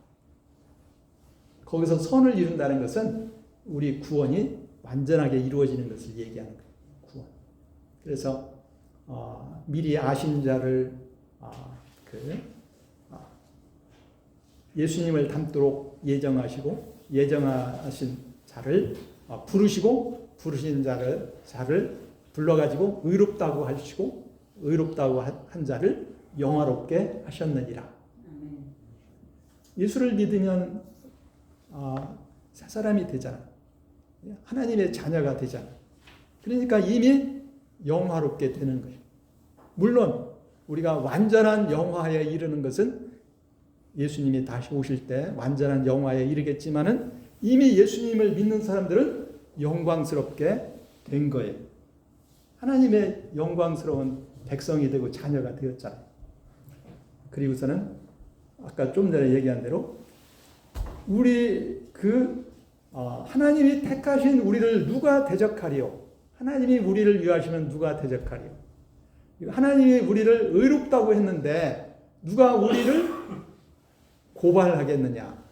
거기서 선을 이룬다는 것은 우리 구원이 완전하게 이루어지는 것을 얘기하는 거예요. 구원. 그래서 미리 아신 자를 예수님을 닮도록 예정하신 자를 부르시고, 부르신 자를 불러가지고 의롭다고 하시고, 의롭다고 한 자를 영화롭게 하셨느니라. 예수를 믿으면 새 사람이 되잖아. 하나님의 자녀가 되잖아. 그러니까 이미 영화롭게 되는 거예요. 물론 우리가 완전한 영화에 이르는 것은 예수님이 다시 오실 때 완전한 영화에 이르겠지만은 이미 예수님을 믿는 사람들은 영광스럽게 된 거예요. 하나님의 영광스러운 백성이 되고 자녀가 되었잖아요. 그리고서는 아까 좀 전에 얘기한 대로 우리 하나님이 택하신 우리를 누가 대적하리요? 하나님이 우리를 위하시면 누가 대적하리요? 하나님이 우리를 의롭다고 했는데 누가 우리를 고발하겠느냐?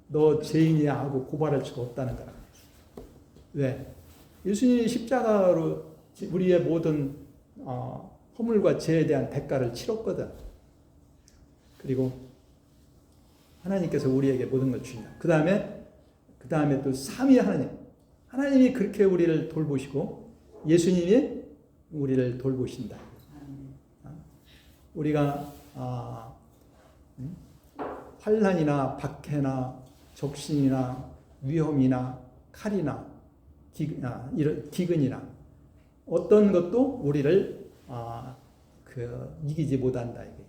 너 죄인이야 하고 고발할 수가 없다는 거라. 왜? 예수님이 십자가로 우리의 모든 허물과 죄에 대한 대가를 치렀거든. 그리고 하나님께서 우리에게 모든 걸 주신다. 그 다음에 또 삼위 하나님. 하나님이 그렇게 우리를 돌보시고 예수님이 우리를 돌보신다. 우리가 환난이나 박해나 적신이나 위험이나 칼이나 기근이나 어떤 것도 우리를 이기지 못한다. 이게.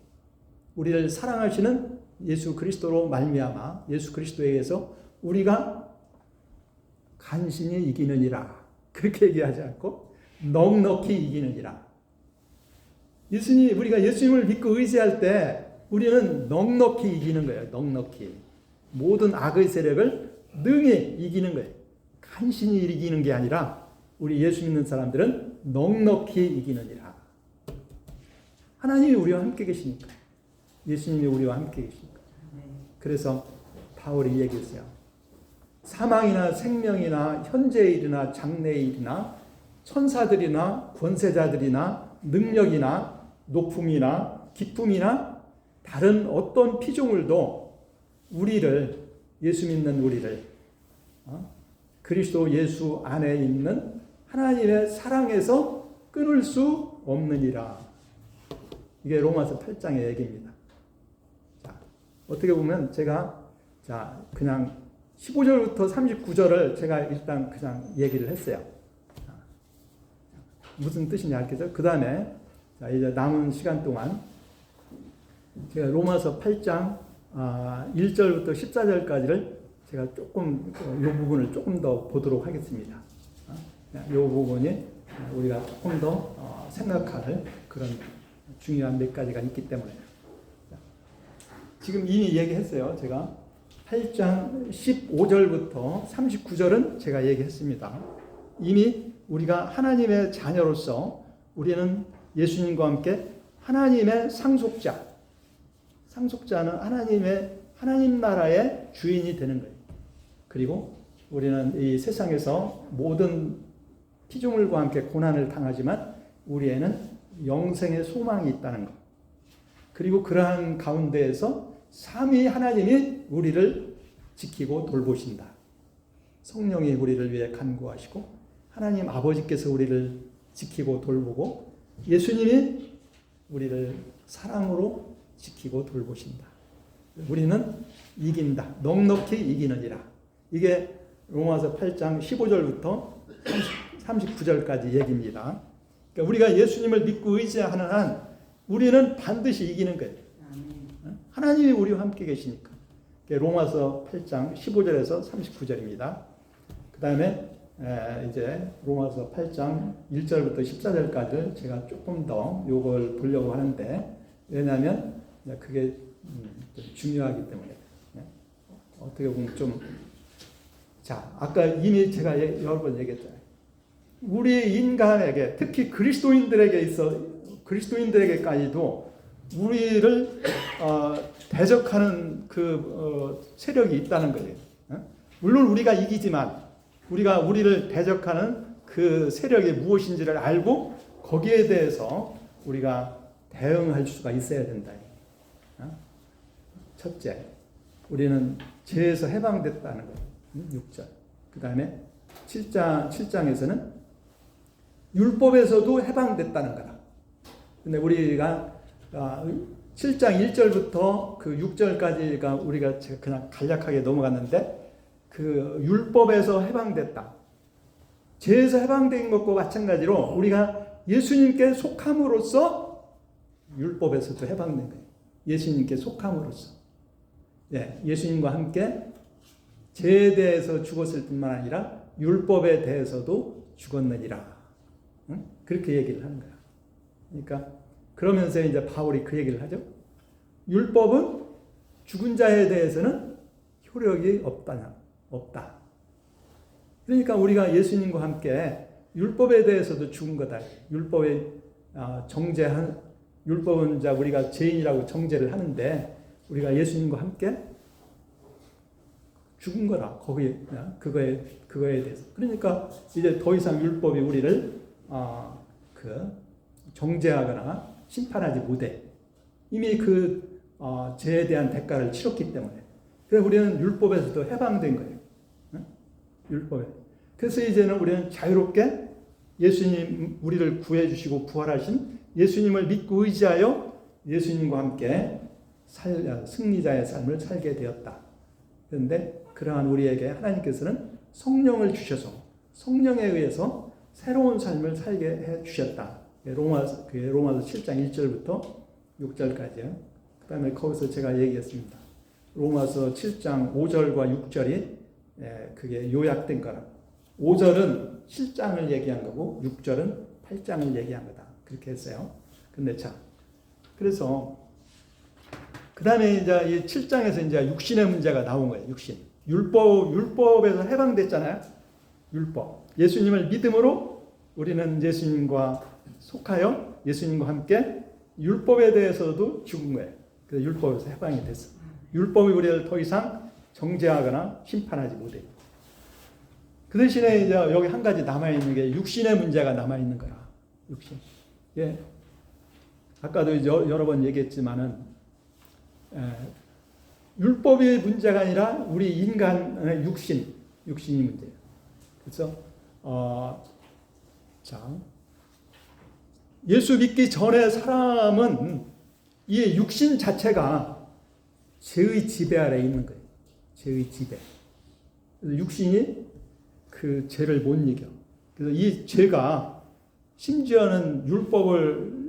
우리를 사랑하시는 예수 그리스도로 말미암아 예수 그리스도에 의해서 우리가 간신히 이기느니라. 그렇게 얘기하지 않고 넉넉히 이기느니라. 우리가 예수님을 믿고 의지할 때 우리는 넉넉히 이기는 거예요. 넉넉히. 모든 악의 세력을 능히 이기는 거예요. 간신히 이기는 게 아니라 우리 예수 믿는 사람들은 넉넉히 이기느니라. 하나님이 우리와 함께 계시니까. 예수님이 우리와 함께 계시니까. 그래서 바울이 얘기했어요. 사망이나 생명이나 현재의 일이나 장래의 일이나 천사들이나 권세자들이나 능력이나 높음이나 기쁨이나 다른 어떤 피조물도 우리를, 예수 믿는 우리를 그리스도 예수 안에 있는 하나님의 사랑에서 끊을 수 없느니라. 이게 로마서 8장의 얘기입니다. 자, 어떻게 보면 제가 그냥 15절부터 39절을 제가 일단 그냥 얘기를 했어요. 무슨 뜻인지 알겠죠? 그 다음에 이제 남은 시간 동안 제가 로마서 8장 1절부터 14절까지를 제가 조금 이 부분을 조금 더 보도록 하겠습니다. 이 부분이 우리가 조금 더 생각할 그런 중요한 몇 가지가 있기 때문에 지금 이미 얘기했어요. 제가 8장 15절부터 39절은 제가 얘기했습니다. 이미 우리가 하나님의 자녀로서 우리는 예수님과 함께 하나님의 상속자는 하나님 나라의 주인이 되는 거예요. 그리고 우리는 이 세상에서 모든 피조물과 함께 고난을 당하지만 우리에는 영생의 소망이 있다는 것. 그리고 그러한 가운데에서 삼위 하나님이 우리를 지키고 돌보신다. 성령이 우리를 위해 간구하시고 하나님 아버지께서 우리를 지키고 돌보고 예수님이 우리를 사랑으로 지키고 돌보신다. 우리는 이긴다. 넉넉히 이기느니라. 이게 로마서 8장 15절부터 39절까지 얘기입니다. 그러니까 우리가 예수님을 믿고 의지하는 한 우리는 반드시 이기는 거예요. 하나님이 우리와 함께 계시니까. 로마서 8장 15절에서 39절입니다. 그 다음에 이제 로마서 8장 1절부터 14절까지 제가 조금 더 요걸 보려고 하는데, 왜냐하면 그게 좀 중요하기 때문에. 어떻게 보면 좀, 자, 아까 이미 제가 여러 번 얘기했잖아요. 우리 인간에게, 특히 그리스도인들에게까지도 우리를 대적하는 세력이 있다는 거예요. 물론 우리가 이기지만 우리를 대적하는 그 세력이 무엇인지를 알고 거기에 대해서 우리가 대응할 수가 있어야 된다. 첫째, 우리는 죄에서 해방됐다는 거예요. 6절. 그 다음에 7장에서는 율법에서도 해방됐다는 거다. 근데 우리가 7장 1절부터 그 6절까지가 우리가 그냥 간략하게 넘어갔는데, 그 율법에서 해방됐다. 죄에서 해방된 것과 마찬가지로 우리가 예수님께 속함으로써 율법에서도 해방된 거예요. 예수님께 속함으로써. 예수님과 함께 죄에 대해서 죽었을 뿐만 아니라 율법에 대해서도 죽었느니라. 그렇게 얘기를 하는 거야. 그러니까 그러면서 이제 바울이 그 얘기를 하죠. 율법은 죽은 자에 대해서는 효력이 없다. 그러니까 우리가 예수님과 함께 율법에 대해서도 죽은 거다. 율법은 이제 우리가 죄인이라고 정죄를 하는데, 우리가 예수님과 함께 죽은 거라. 그거에 대해서. 그러니까 이제 더 이상 율법이 우리를 정죄하거나 심판하지 못해. 이미 죄에 대한 대가를 치렀기 때문에. 그래서 우리는 율법에서도 해방된 거예요. 율법에. 그래서 이제는 우리는 자유롭게 예수님, 우리를 구해주시고 부활하신 예수님을 믿고 의지하여 예수님과 함께 승리자의 삶을 살게 되었다. 그런데 그러한 우리에게 하나님께서는 성령을 주셔서 성령에 의해서 새로운 삶을 살게 해 주셨다. 로마서 7장 1절부터 6절까지요. 그 다음에 거기서 제가 얘기했습니다. 로마서 7장 5절과 6절이 그게 요약된 거라. 5절은 7장을 얘기한 거고 6절은 8장을 얘기한 거다. 그렇게 했어요. 근데 자, 그래서 그 다음에 이제 이 7장에서 이제 육신의 문제가 나온 거예요. 육신. 율법에서 해방됐잖아요. 율법. 예수님을 믿음으로 우리는 예수님과 속하여 예수님과 함께 율법에 대해서도 죽은 거예요. 그래서 율법에서 해방이 됐어. 율법이 우리를 더 이상 정죄하거나 심판하지 못해요. 그 대신에 이제 여기 한 가지 남아있는 게 육신의 문제가 남아있는 거라. 육신. 아까도 여러 번 얘기했지만은, 율법의 문제가 아니라 우리 인간의 육신이 문제예요. 그래서, 예수 믿기 전에 사람은 이 육신 자체가 죄의 지배 아래 있는 거예요. 죄의 지배. 그래서 육신이 그 죄를 못 이겨. 그래서 이 죄가 심지어는 율법을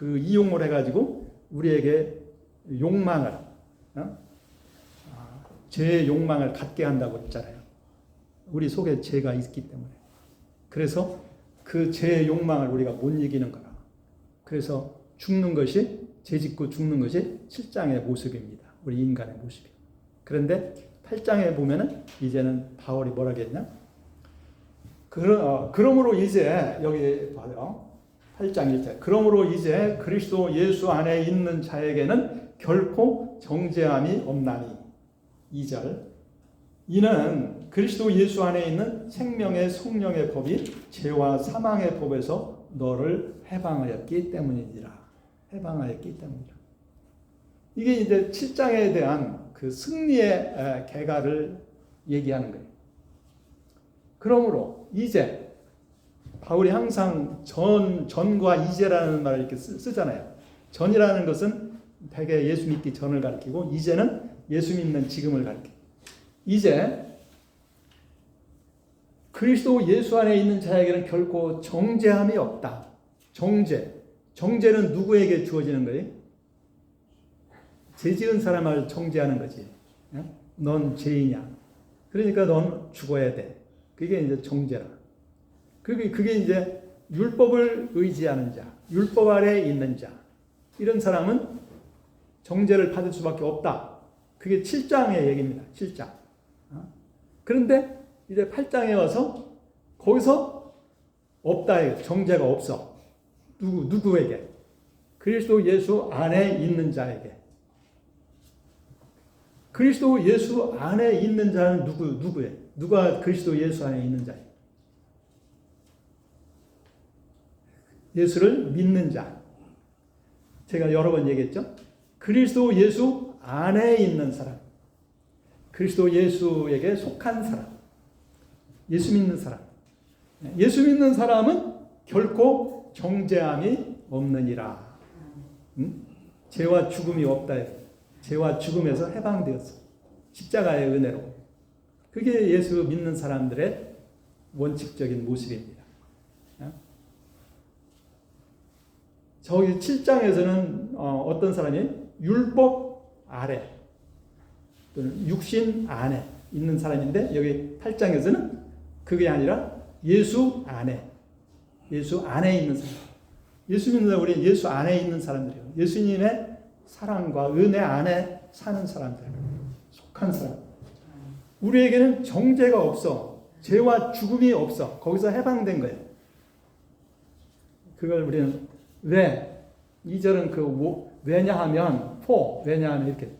이용을 해가지고 우리에게 욕망을, 죄의 욕망을 갖게 한다고 했잖아요. 우리 속에 죄가 있기 때문에. 그래서 그 죄의 욕망을 우리가 못 이기는 거라. 그래서 죄 짓고 죽는 것이 7장의 모습입니다. 우리 인간의 모습이. 그런데 8장에 보면은 이제는 바울이 뭐라고 했냐? 그러므로 이제 여기 봐요. 8장 1절. 그러므로 이제 그리스도 예수 안에 있는 자에게는 결코 정죄함이 없나니. 2절. 이는 그리스도 예수 안에 있는 생명의 성령의 법이 죄와 사망의 법에서 너를 해방하였기 때문이니라. 해방하였기 때문이라. 이게 이제 7장에 대한 그 승리의 개가를 얘기하는 거예요. 그러므로 이제 바울이 항상 전과 이제라는 말을 이렇게 쓰잖아요. 전이라는 것은 대개 예수 믿기 전을 가리키고 이제는 예수 믿는 지금을 가리킵니다. 이제 그리스도 예수 안에 있는 자에게는 결코 정죄함이 없다. 정죄는 누구에게 주어지는 거예요? 죄 지은 사람을 정죄하는 거지. 넌 죄인이야. 그러니까 넌 죽어야 돼. 그게 이제 정죄라. 그게 이제 율법을 의지하는 자, 율법 아래에 있는 자, 이런 사람은 정죄를 받을 수밖에 없다. 그게 7장의 얘기입니다. 7장. 그런데 이제 8장에 와서 거기서 없다. 정죄가 없어. 누구에게? 그리스도 예수 안에 있는 자에게. 그리스도 예수 안에 있는 자는 누구예요? 누가 그리스도 예수 안에 있는 자예요? 예수를 믿는 자. 제가 여러 번 얘기했죠? 그리스도 예수 안에 있는 사람. 그리스도 예수에게 속한 사람. 예수 믿는 사람. 예수 믿는 사람은 결코 정죄함이 없느니라. 죄와 죽음이 없다. 죄와 죽음에서 해방되었어. 십자가의 은혜로. 그게 예수 믿는 사람들의 원칙적인 모습입니다. 저기 7장에서는 어떤 사람이 율법 아래 또는 육신 안에 있는 사람인데 여기 8장에서는 그게 아니라 예수 안에 있는 사람. 예수 믿는 사람, 우리는 예수 안에 있는 사람들이에요. 예수님의 사랑과 은혜 안에 사는 사람들, 속한 사람. 우리에게는 정죄가 없어. 죄와 죽음이 없어. 거기서 해방된 거예요. 그걸 우리는 왜? 2절은 왜냐하면 왜냐하면 이렇게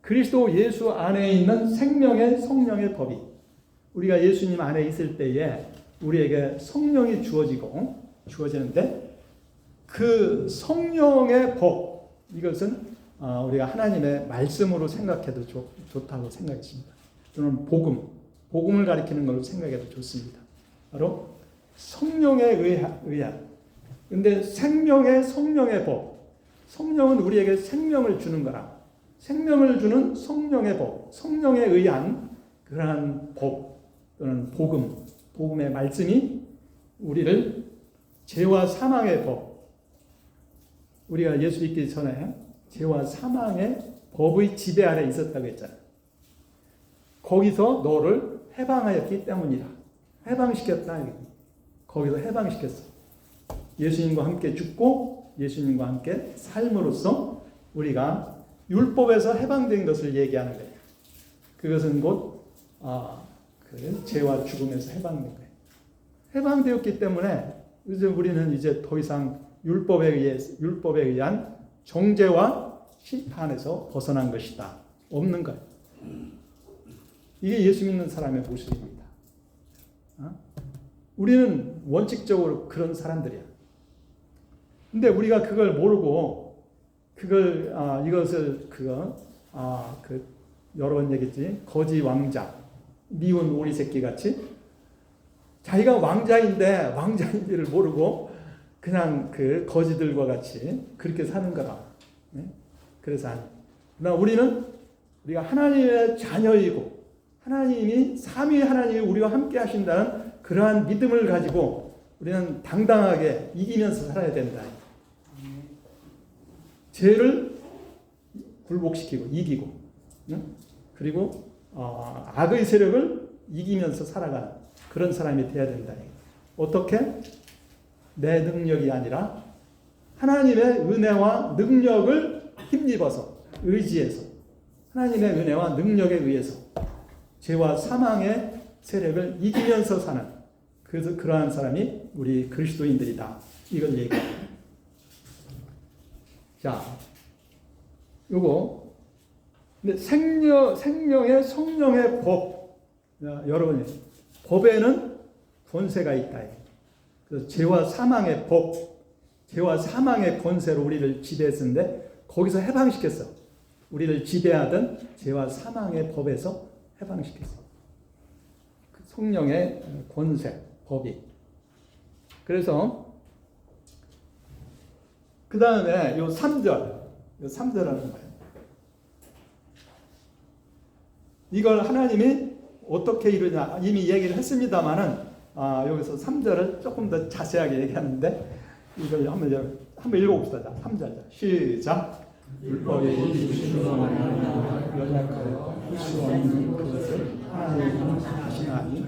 그리스도 예수 안에 있는 생명의 성령의 법이 우리가 예수님 안에 있을 때에 우리에게 성령이 주어지는데 그 성령의 법 이것은 우리가 하나님의 말씀으로 생각해도 좋다고 생각했습니다. 또는 복음을 가리키는 걸로 생각해도 좋습니다. 바로 성령에 의한 근데 성령의 법. 성령은 우리에게 생명을 주는 거라. 생명을 주는 성령의 법. 성령에 의한 그러한 법 또는 복음의 말씀이 우리를 죄와 사망의 법. 우리가 예수 믿기 전에 죄와 사망의 법의 지배 아래 있었다고 했잖아요. 거기서 너를 해방하였기 때문이라. 해방시켰다. 거기서 해방시켰어. 예수님과 함께 죽고 예수님과 함께 삶으로써 우리가 율법에서 해방된 것을 얘기하는 거예요. 그것은 곧 그 죄와 죽음에서 해방된 거예요. 해방되었기 때문에 이제 우리는 이제 더 이상 율법에 의한 정죄와 심판에서 벗어난 것이다. 없는 거예요. 이게 예수 믿는 사람의 모습입니다. 우리는 원칙적으로 그런 사람들이야. 근데 우리가 그걸 모르고 이것을 여러 번 얘기했지. 거지 왕자, 미운 오리 새끼 같이 자기가 왕자인지를 모르고 그냥 그 거지들과 같이 그렇게 사는 거라. 그래서 그러나 우리가 하나님의 자녀이고 하나님이 삼위 하나님이 우리와 함께 하신다는 그러한 믿음을 가지고 우리는 당당하게 이기면서 살아야 된다. 죄를 굴복시키고 이기고 그리고 악의 세력을 이기면서 살아가는 그런 사람이 되어야 된다. 어떻게? 내 능력이 아니라 하나님의 은혜와 능력을 힘입어서 의지해서 하나님의 은혜와 능력에 의해서 죄와 사망의 세력을 이기면서 사는 그래서 그러한 사람이 우리 그리스도인들이다. 이걸 얘기합니다. 자, 요거 근데 생명의 성령의 법. 여러분 법에는 권세가 있다. 그래서 죄와 사망의 법, 죄와 사망의 권세로 우리를 지배했는데 거기서 해방시켰어. 우리를 지배하던 죄와 사망의 법에서 해방시켰어. 그 성령의 권세, 법이. 그래서 그 다음에 요 3절, 요 3절하는 거예요. 이걸 하나님이 어떻게 이루냐 이미 얘기를 했습니다만은 여기서 3절을 조금 더 자세하게 얘기하는데 이걸 한번 읽어봅시다. 3절 시작. 율법이 육신으로 말미암아 연약하여 할 수 없는 것을 하나님은 하시나니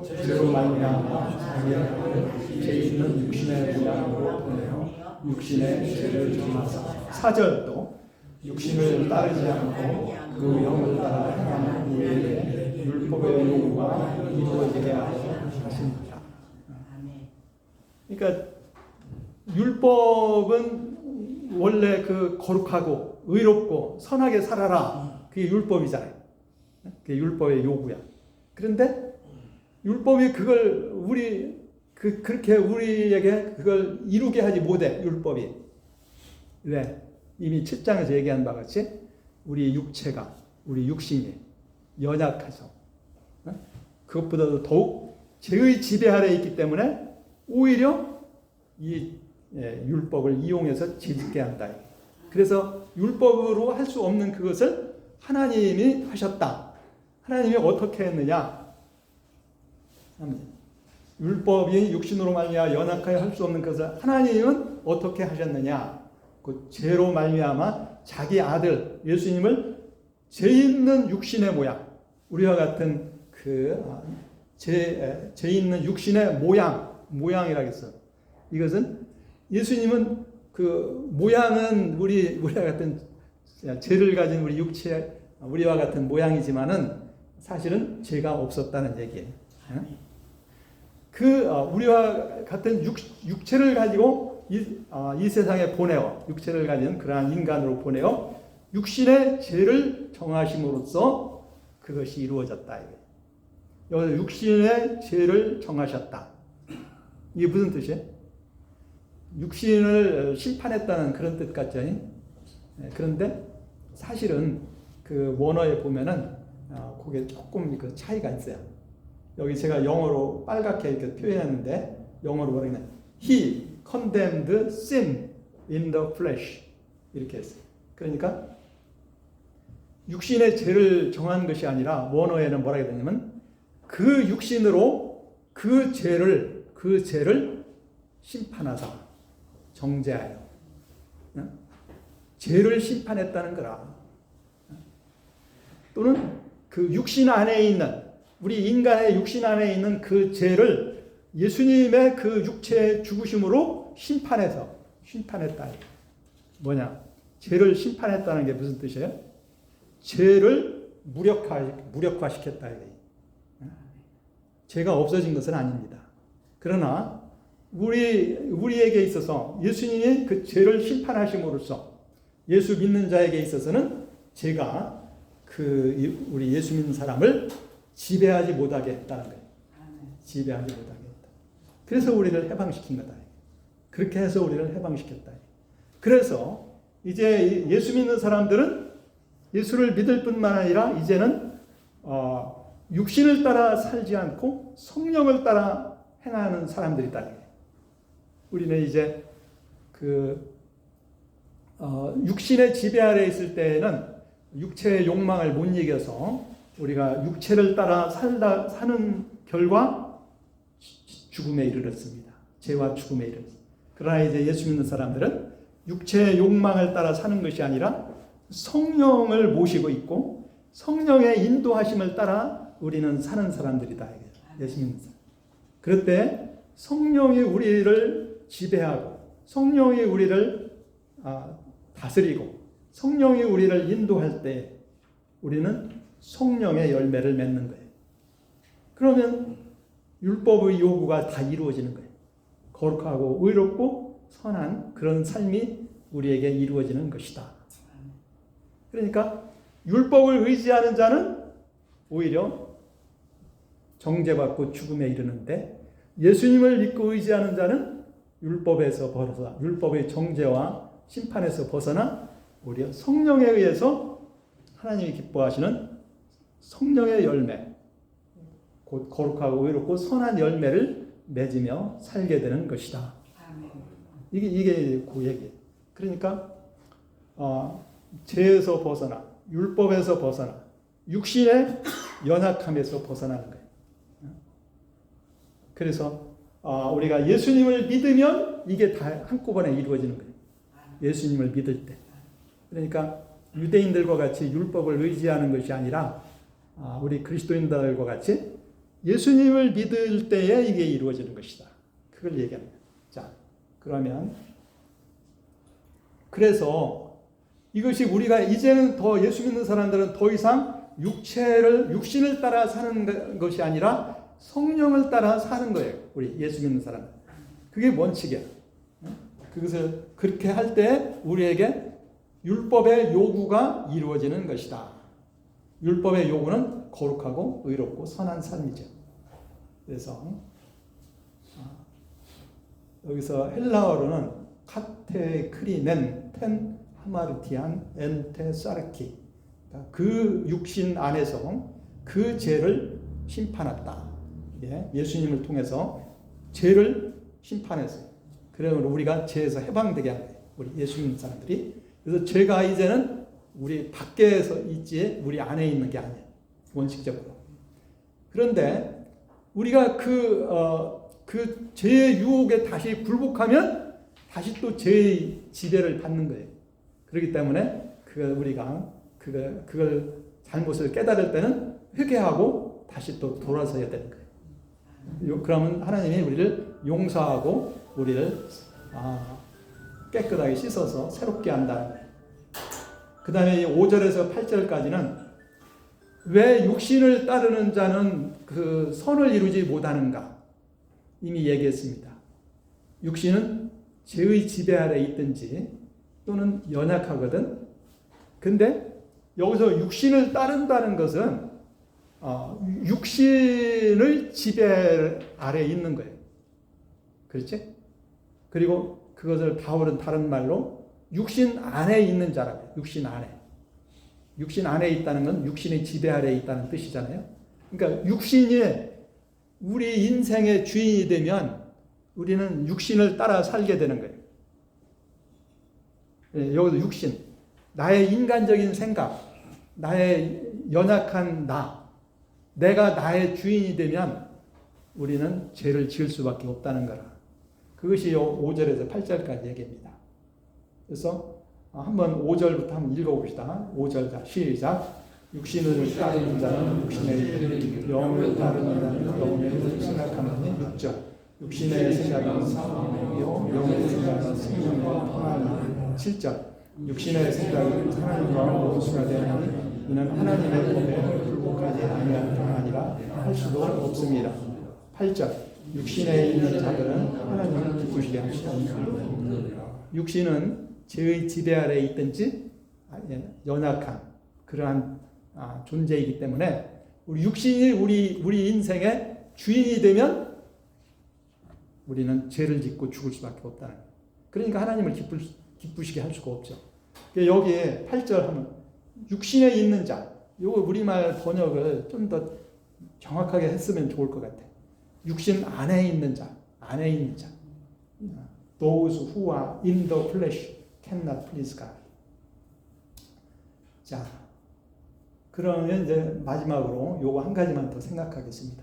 죄로 말미암아 자기의 아들 죄 있는 육신의 모양으로 보내어 육신의 죄를 정하사 4절도 육신을 따르지 않고 그 영을 따라 행하는 우리에게 율법의 요구가 이루어지게 하여 하십니다. 그러니까 율법은 원래 그 거룩하고 의롭고 선하게 살아라. 그게 율법이잖아요. 그게 율법의 요구야. 그런데 율법이 그걸 그렇게 우리에게 그걸 이루게 하지 못해. 율법이. 왜? 이미 7장에서 얘기한 바와 같이 우리 육체가, 우리 육신이 연약해서 그것보다도 더욱 죄의 지배 아래에 있기 때문에 오히려 이 율법을 이용해서 짓게 한다. 그래서 율법으로 할 수 없는 그것을 하나님이 하셨다. 하나님이 어떻게 했느냐? 율법이 육신으로 말미암아 연약하여 할 수 없는 것을 하나님은 어떻게 하셨느냐? 그 죄로 말미암아 자기 아들 예수님을 죄 있는 육신의 모양, 우리와 같은 죄 있는 육신의 모양이라겠어. 이것은 예수님은 그 모양은 우리와 같은 죄를 가진 우리 육체, 우리와 같은 모양이지만은 사실은 죄가 없었다는 얘기예요. 우리와 같은 육체를 가지고 이 세상에 보내어 육체를 가진 그러한 인간으로 보내어 육신의 죄를 정하심으로써 그것이 이루어졌다. 여기서 육신의 죄를 정하셨다. 이게 무슨 뜻이에요? 육신을 심판했다는 그런 뜻 같죠. 그런데 사실은 그 원어에 보면은 그게 조금 그 차이가 있어요. 여기 제가 영어로 빨갛게 이렇게 표현했는데 영어로 뭐라 그러냐? He condemned sin in the flesh 이렇게 했어요. 그러니까 육신의 죄를 정한 것이 아니라 원어에는 뭐라 해야 되냐면 그 육신으로 그 죄를 심판하사 정죄하여 죄를 심판했다는 거라. 또는 그 육신 안에 있는 우리 인간의 육신 안에 있는 그 죄를 예수님의 그 육체의 죽으심으로 심판했다. 뭐냐? 죄를 심판했다는 게 무슨 뜻이에요? 죄를 무력화시켰다. 죄가 없어진 것은 아닙니다. 그러나 우리에게 있어서 예수님이 그 죄를 심판하심으로써 예수 믿는 자에게 있어서는 죄가 우리 예수 믿는 사람을 지배하지 못하게 했다는 거예요. 지배하지 못하게 했다. 그래서 우리를 해방시킨 거다. 그렇게 해서 우리를 해방시켰다. 그래서 이제 예수 믿는 사람들은 예수를 믿을 뿐만 아니라 이제는 육신을 따라 살지 않고 성령을 따라 행하는 사람들이다. 우리는 이제 육신의 지배 아래 있을 때에는 육체의 욕망을 못 이겨서 우리가 육체를 따라 사는 결과 죽음에 이르렀습니다. 죄와 죽음에 이르렀습니다. 그러나 이제 예수 믿는 사람들은 육체의 욕망을 따라 사는 것이 아니라 성령을 모시고 있고 성령의 인도하심을 따라 우리는 사는 사람들이다. 예수 믿는 사람. 그럴 때 성령이 우리를 지배하고 성령이 우리를 다스리고 성령이 우리를 인도할 때 우리는 성령의 열매를 맺는 거예요. 그러면 율법의 요구가 다 이루어지는 거예요. 거룩하고 의롭고 선한 그런 삶이 우리에게 이루어지는 것이다. 그러니까 율법을 의지하는 자는 오히려 정죄받고 죽음에 이르는데 예수님을 믿고 의지하는 자는 율법에서 벗어나 율법의 정죄와 심판에서 벗어나 오히려 성령에 의해서 하나님이 기뻐하시는 성령의 열매, 곧 거룩하고 의롭고 선한 열매를 맺으며 살게 되는 것이다. 이게 그 얘기예요. 그러니까 죄에서 벗어나, 율법에서 벗어나, 육신의 연약함에서 벗어나는 거예요. 그래서 우리가 예수님을 믿으면 이게 다 한꺼번에 이루어지는 거예요. 예수님을 믿을 때. 그러니까 유대인들과 같이 율법을 의지하는 것이 아니라 우리 그리스도인들과 같이 예수님을 믿을 때에 이게 이루어지는 것이다. 그걸 얘기합니다. 자, 그러면 그래서 이것이 우리가 이제는 더 예수 믿는 사람들은 더 이상 육신을 따라 사는 것이 아니라 성령을 따라 사는 거예요. 우리 예수 믿는 사람은. 그게 원칙이야. 그것을 그렇게 할 때 우리에게 율법의 요구가 이루어지는 것이다. 율법의 요구는 거룩하고 의롭고 선한 삶이죠. 그래서 여기서 헬라어로는 카테크리넨 텐 하마르티안 엔테 사르키, 그 육신 안에서 그 죄를 심판했다. 예수님을 통해서 죄를 심판했어요. 그러면 우리가 죄에서 해방되게 한 거예요. 우리 예수 믿는 사람들이. 그래서 죄가 이제는 우리 밖에서 있지 우리 안에 있는 게 아니에요. 원칙적으로. 그런데 우리가 그 죄의 유혹에 다시 굴복하면 다시 또 죄의 지배를 받는 거예요. 그렇기 때문에 우리가 그걸 잘못을 깨달을 때는 회개하고 다시 또 돌아서야 되는 거예요. 그러면 하나님이 우리를 용서하고 우리를 깨끗하게 씻어서 새롭게 한다는 거예요. 그 다음에 5절에서 8절까지는 왜 육신을 따르는 자는 그 선을 이루지 못하는가 이미 얘기했습니다. 육신은 죄의 지배 아래 있든지 또는 연약하거든. 근데 여기서 육신을 따른다는 것은 육신의 지배 아래 있는 거예요. 그렇지? 그리고 그것을 바울은 다른 말로 육신 안에 있는 자라고. 육신 안에. 육신 안에 있다는 건 육신의 지배 아래 있다는 뜻이잖아요. 그러니까 육신이 우리 인생의 주인이 되면 우리는 육신을 따라 살게 되는 거예요. 여기서 육신. 나의 인간적인 생각, 나의 연약한 내가 나의 주인이 되면 우리는 죄를 지을 수밖에 없다는 거라. 그것이 5절에서 8절까지 얘기합니다. 그래서 한번 5절부터 한번 읽어봅시다. 5절 자 시작. 육신을 따르는 자는 육신의 영을 따르는 자는 영을 생각하느니 6절. 육신의 생각은 사망이요 영의 생각은 생명과 평안이니 7절. 육신의 생각은 하나님과 원수가 되나니 이는 하나님의 법에 굴복하지 아니할 뿐 아니라 할 수도 없습니다. 8절. 육신에 있는 자들은 하나님을 기쁘시게 할 수 없느니라. 육신은 죄의 지배 아래에 있든지 연약한 그러한 존재이기 때문에 우리 육신이 우리 인생의 주인이 되면 우리는 죄를 짓고 죽을 수밖에 없다는 거예요. 그러니까 하나님을 기쁘시게 할 수가 없죠. 여기에 8절 하면 육신에 있는 자, 요거 우리말 번역을 좀 더 정확하게 했으면 좋을 것 같아요. 육신 안에 있는 자, 안에 있는 자. Those who are in the flesh cannot please God. 자, 그러면 이제 마지막으로 요거 한 가지만 더 생각하겠습니다.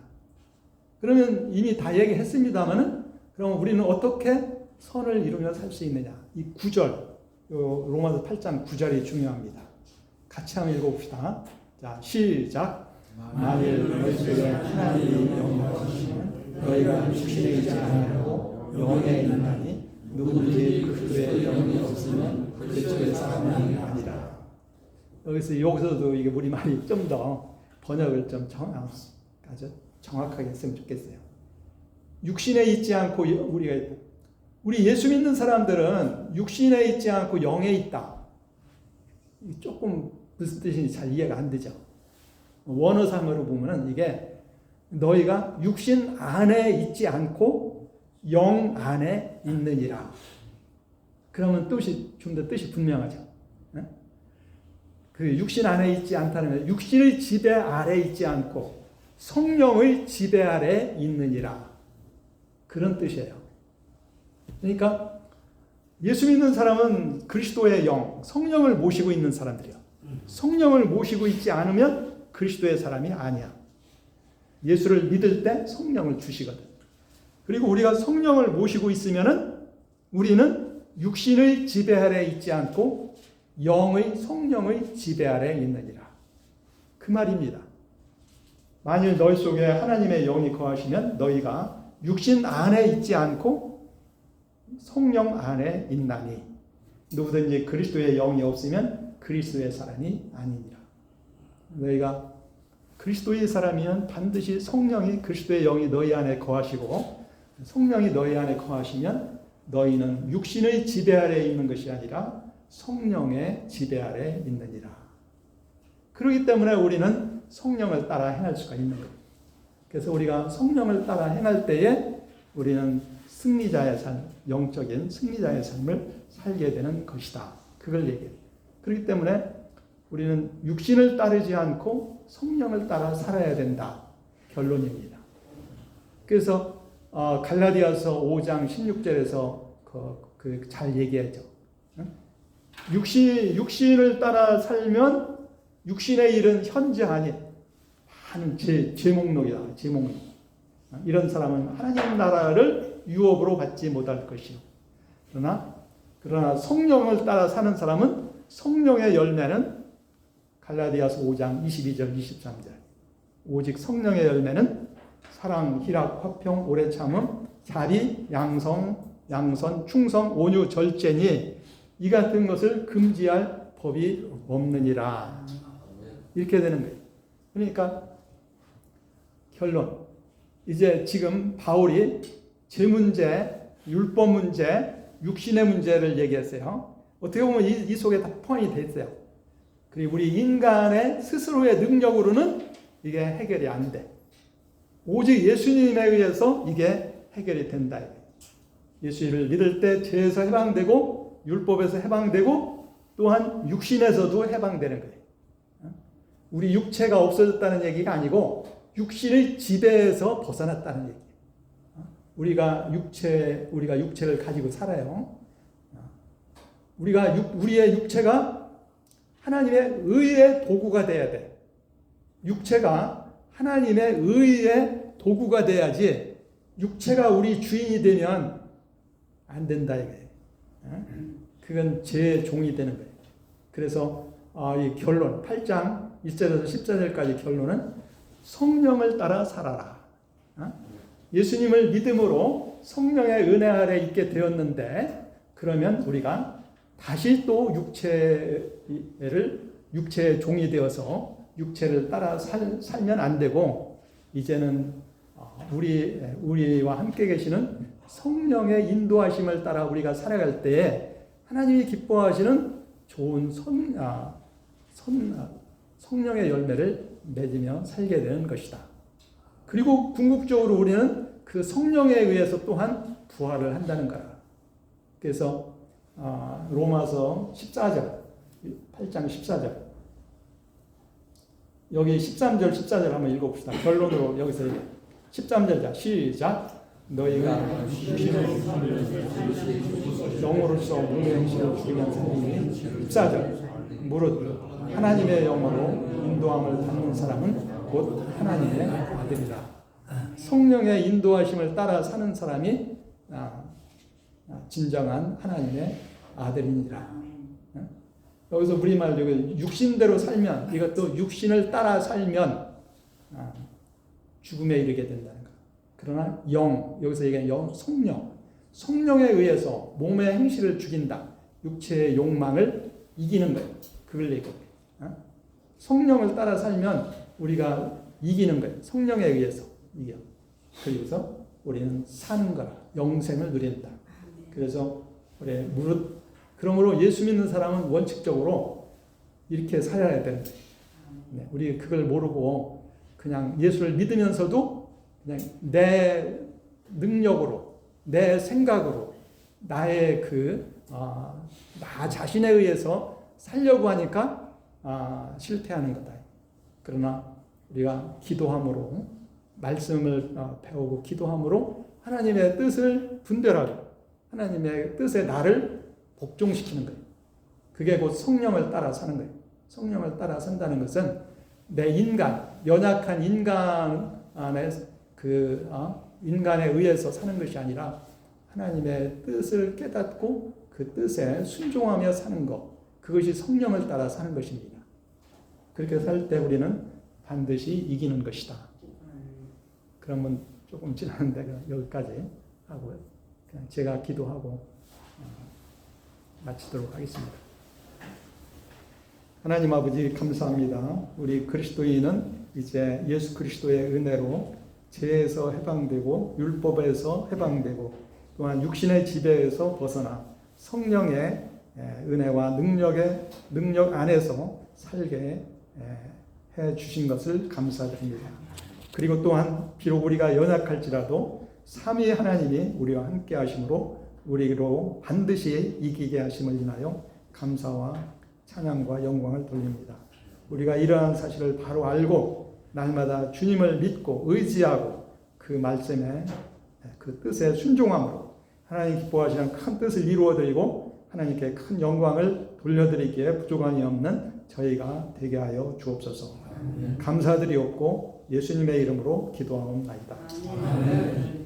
그러면 이미 다 얘기했습니다만은 그럼 우리는 어떻게 선을 이루며 살 수 있느냐? 이 9절, 로마서 8장 9절이 중요합니다. 같이 한번 읽어봅시다. 자, 시작. 만일 너희에게 하나님이 영을 주시면 너희가 육신에 있지 아니하고 영에 있나니 누구든지 그의 영이 없으면 그 집의 사람이 아니라. 여기서도 이게 우리말이 좀 더 번역을 좀 아주 정확하게 했으면 좋겠어요. 육신에 있지 않고 우리 예수 믿는 사람들은 육신에 있지 않고 영에 있다. 조금 무슨 뜻인지 잘 이해가 안 되죠. 원어상으로 보면은 이게 너희가 육신 안에 있지 않고 영 안에 있느니라. 그러면 좀 더 뜻이 분명하죠. 그 육신 안에 있지 않다는 건 육신의 지배 아래 있지 않고 성령의 지배 아래 있느니라. 그런 뜻이에요. 그러니까 예수 믿는 사람은 그리스도의 영, 성령을 모시고 있는 사람들이야. 성령을 모시고 있지 않으면 그리스도의 사람이 아니야. 예수를 믿을 때 성령을 주시거든. 그리고 우리가 성령을 모시고 있으면은 우리는 육신의 지배 아래 있지 않고 성령의 지배 아래 있느니라. 그 말입니다. 만일 너희 속에 하나님의 영이 거하시면 너희가 육신 안에 있지 않고 성령 안에 있나니 누구든지 그리스도의 영이 없으면 그리스도의 사람이 아니니라. 너희가 그리스도의 사람이면 반드시 성령이 그리스도의 영이 너희 안에 거하시고 성령이 너희 안에 거하시면 너희는 육신의 지배 아래에 있는 것이 아니라 성령의 지배 아래에 있느니라. 그렇기 때문에 우리는 성령을 따라 행할 수가 있는 거예요. 그래서 우리가 성령을 따라 행할 때에 우리는 승리자의 삶, 영적인 승리자의 삶을 살게 되는 것이다. 그걸 얘기해요. 그렇기 때문에 우리는 육신을 따르지 않고 성령을 따라 살아야 된다. 결론입니다. 그래서 갈라디아서 5장 16절에서 잘 얘기하죠. 육신을 따라 살면 육신의 일은 현재 아니 하는 제목록이다. 제목록. 이런 사람은 하나님 나라를 유업으로 받지 못할 것이요. 그러나 성령을 따라 사는 사람은 성령의 열매는 갈라디아서 5장 22절 23절 오직 성령의 열매는 사랑, 희락, 화평, 오래 참음, 자비, 양선, 충성, 온유, 절제니 이 같은 것을 금지할 법이 없느니라. 이렇게 되는 거예요. 그러니까 결론. 이제 지금 바울이 죄 문제, 율법 문제, 육신의 문제를 얘기했어요. 어떻게 보면 이 속에 다 포함이 됐어요. 그리고 우리 인간의 스스로의 능력으로는 이게 해결이 안 돼. 오직 예수님에 의해서 이게 해결이 된다. 예수를 믿을 때 죄에서 해방되고 율법에서 해방되고 또한 육신에서도 해방되는 거예요. 우리 육체가 없어졌다는 얘기가 아니고 육신의 지배에서 벗어났다는 얘기예요. 우리가 육체를 가지고 살아요. 우리의 육체가 하나님의 의의 도구가 돼야 돼. 육체가 하나님의 의의 도구가 돼야지 육체가 우리 주인이 되면 안 된다 이거예요. 그건 제 종이 되는 거예요. 그래서 이 결론 8장 1절에서 14절까지 결론은 성령을 따라 살아라. 예수님을 믿음으로 성령의 은혜 아래 있게 되었는데 그러면 우리가 다시 또 육체의 종이 되어서 육체를 따라 살면 안 되고 이제는 우리와 함께 계시는 성령의 인도하심을 따라 우리가 살아갈 때에 하나님이 기뻐하시는 좋은 성령의 열매를 맺으며 살게 되는 것이다. 그리고 궁극적으로 우리는 그 성령에 의해서 또한 부활을 한다는 거라. 그래서 로마서 14절, 8장 14절 여기 13절, 14절 한번 읽어봅시다. 결론으로 여기서 13절 시작. 너희가 영으로서 몸의 행실을 죽이면 살리니 14절 무릇 하나님의 영으로 인도함을 받는 사람은 곧 하나님의 아들이라. 성령의 인도하심을 따라 사는 사람이 진정한 하나님의 아들이니라. 여기서 우리말 육신대로 살면 이것도 육신을 따라 살면 죽음에 이르게 된다는 거. 그러나 여기서 얘기하는 성령에 의해서 몸의 행실을 죽인다. 육체의 욕망을 이기는 거예요. 그걸 얘기해요. 성령을 따라 살면 우리가 이기는 거예요. 성령에 의해서 이겨. 그래서 우리는 사는 거라. 영생을 누린다. 그래서 그러므로 예수 믿는 사람은 원칙적으로 이렇게 살아야 되는 거예요. 네, 우리 그걸 모르고 그냥 예수를 믿으면서도 그냥 내 능력으로, 내 생각으로, 나의 나 자신에 의해서 살려고 하니까 실패하는 거다. 그러나 우리가 기도함으로 말씀을 배우고 기도함으로 하나님의 뜻을 분별하고 하나님의 뜻에 나를 복종시키는 거예요. 그게 곧 성령을 따라 사는 거예요. 성령을 따라 산다는 것은 내 인간, 연약한 인간 안에 인간에 의해서 사는 것이 아니라 하나님의 뜻을 깨닫고 그 뜻에 순종하며 사는 것, 그것이 성령을 따라 사는 것입니다. 그렇게 살 때 우리는 반드시 이기는 것이다. 그러면 조금 지났는데 여기까지 하고 그냥 제가 기도하고 마치도록 하겠습니다. 하나님 아버지 감사합니다. 우리 그리스도인은 이제 예수 그리스도의 은혜로 죄에서 해방되고 율법에서 해방되고 또한 육신의 지배에서 벗어나 성령의 은혜와 능력 안에서 살게 해 주신 것을 감사드립니다. 그리고 또한 비록 우리가 연약할지라도 삼위 하나님이 우리와 함께 하심으로 우리로 반드시 이기게 하심을 인하여 감사와 찬양과 영광을 돌립니다. 우리가 이러한 사실을 바로 알고 날마다 주님을 믿고 의지하고 그 말씀에 그 뜻에 순종함으로 하나님 기뻐하시는 큰 뜻을 이루어드리고 하나님께 큰 영광을 돌려드리기에 부족함이 없는 저희가 되게 하여 주옵소서. 감사드리옵고 예수님의 이름으로 기도하옵나이다. 아멘.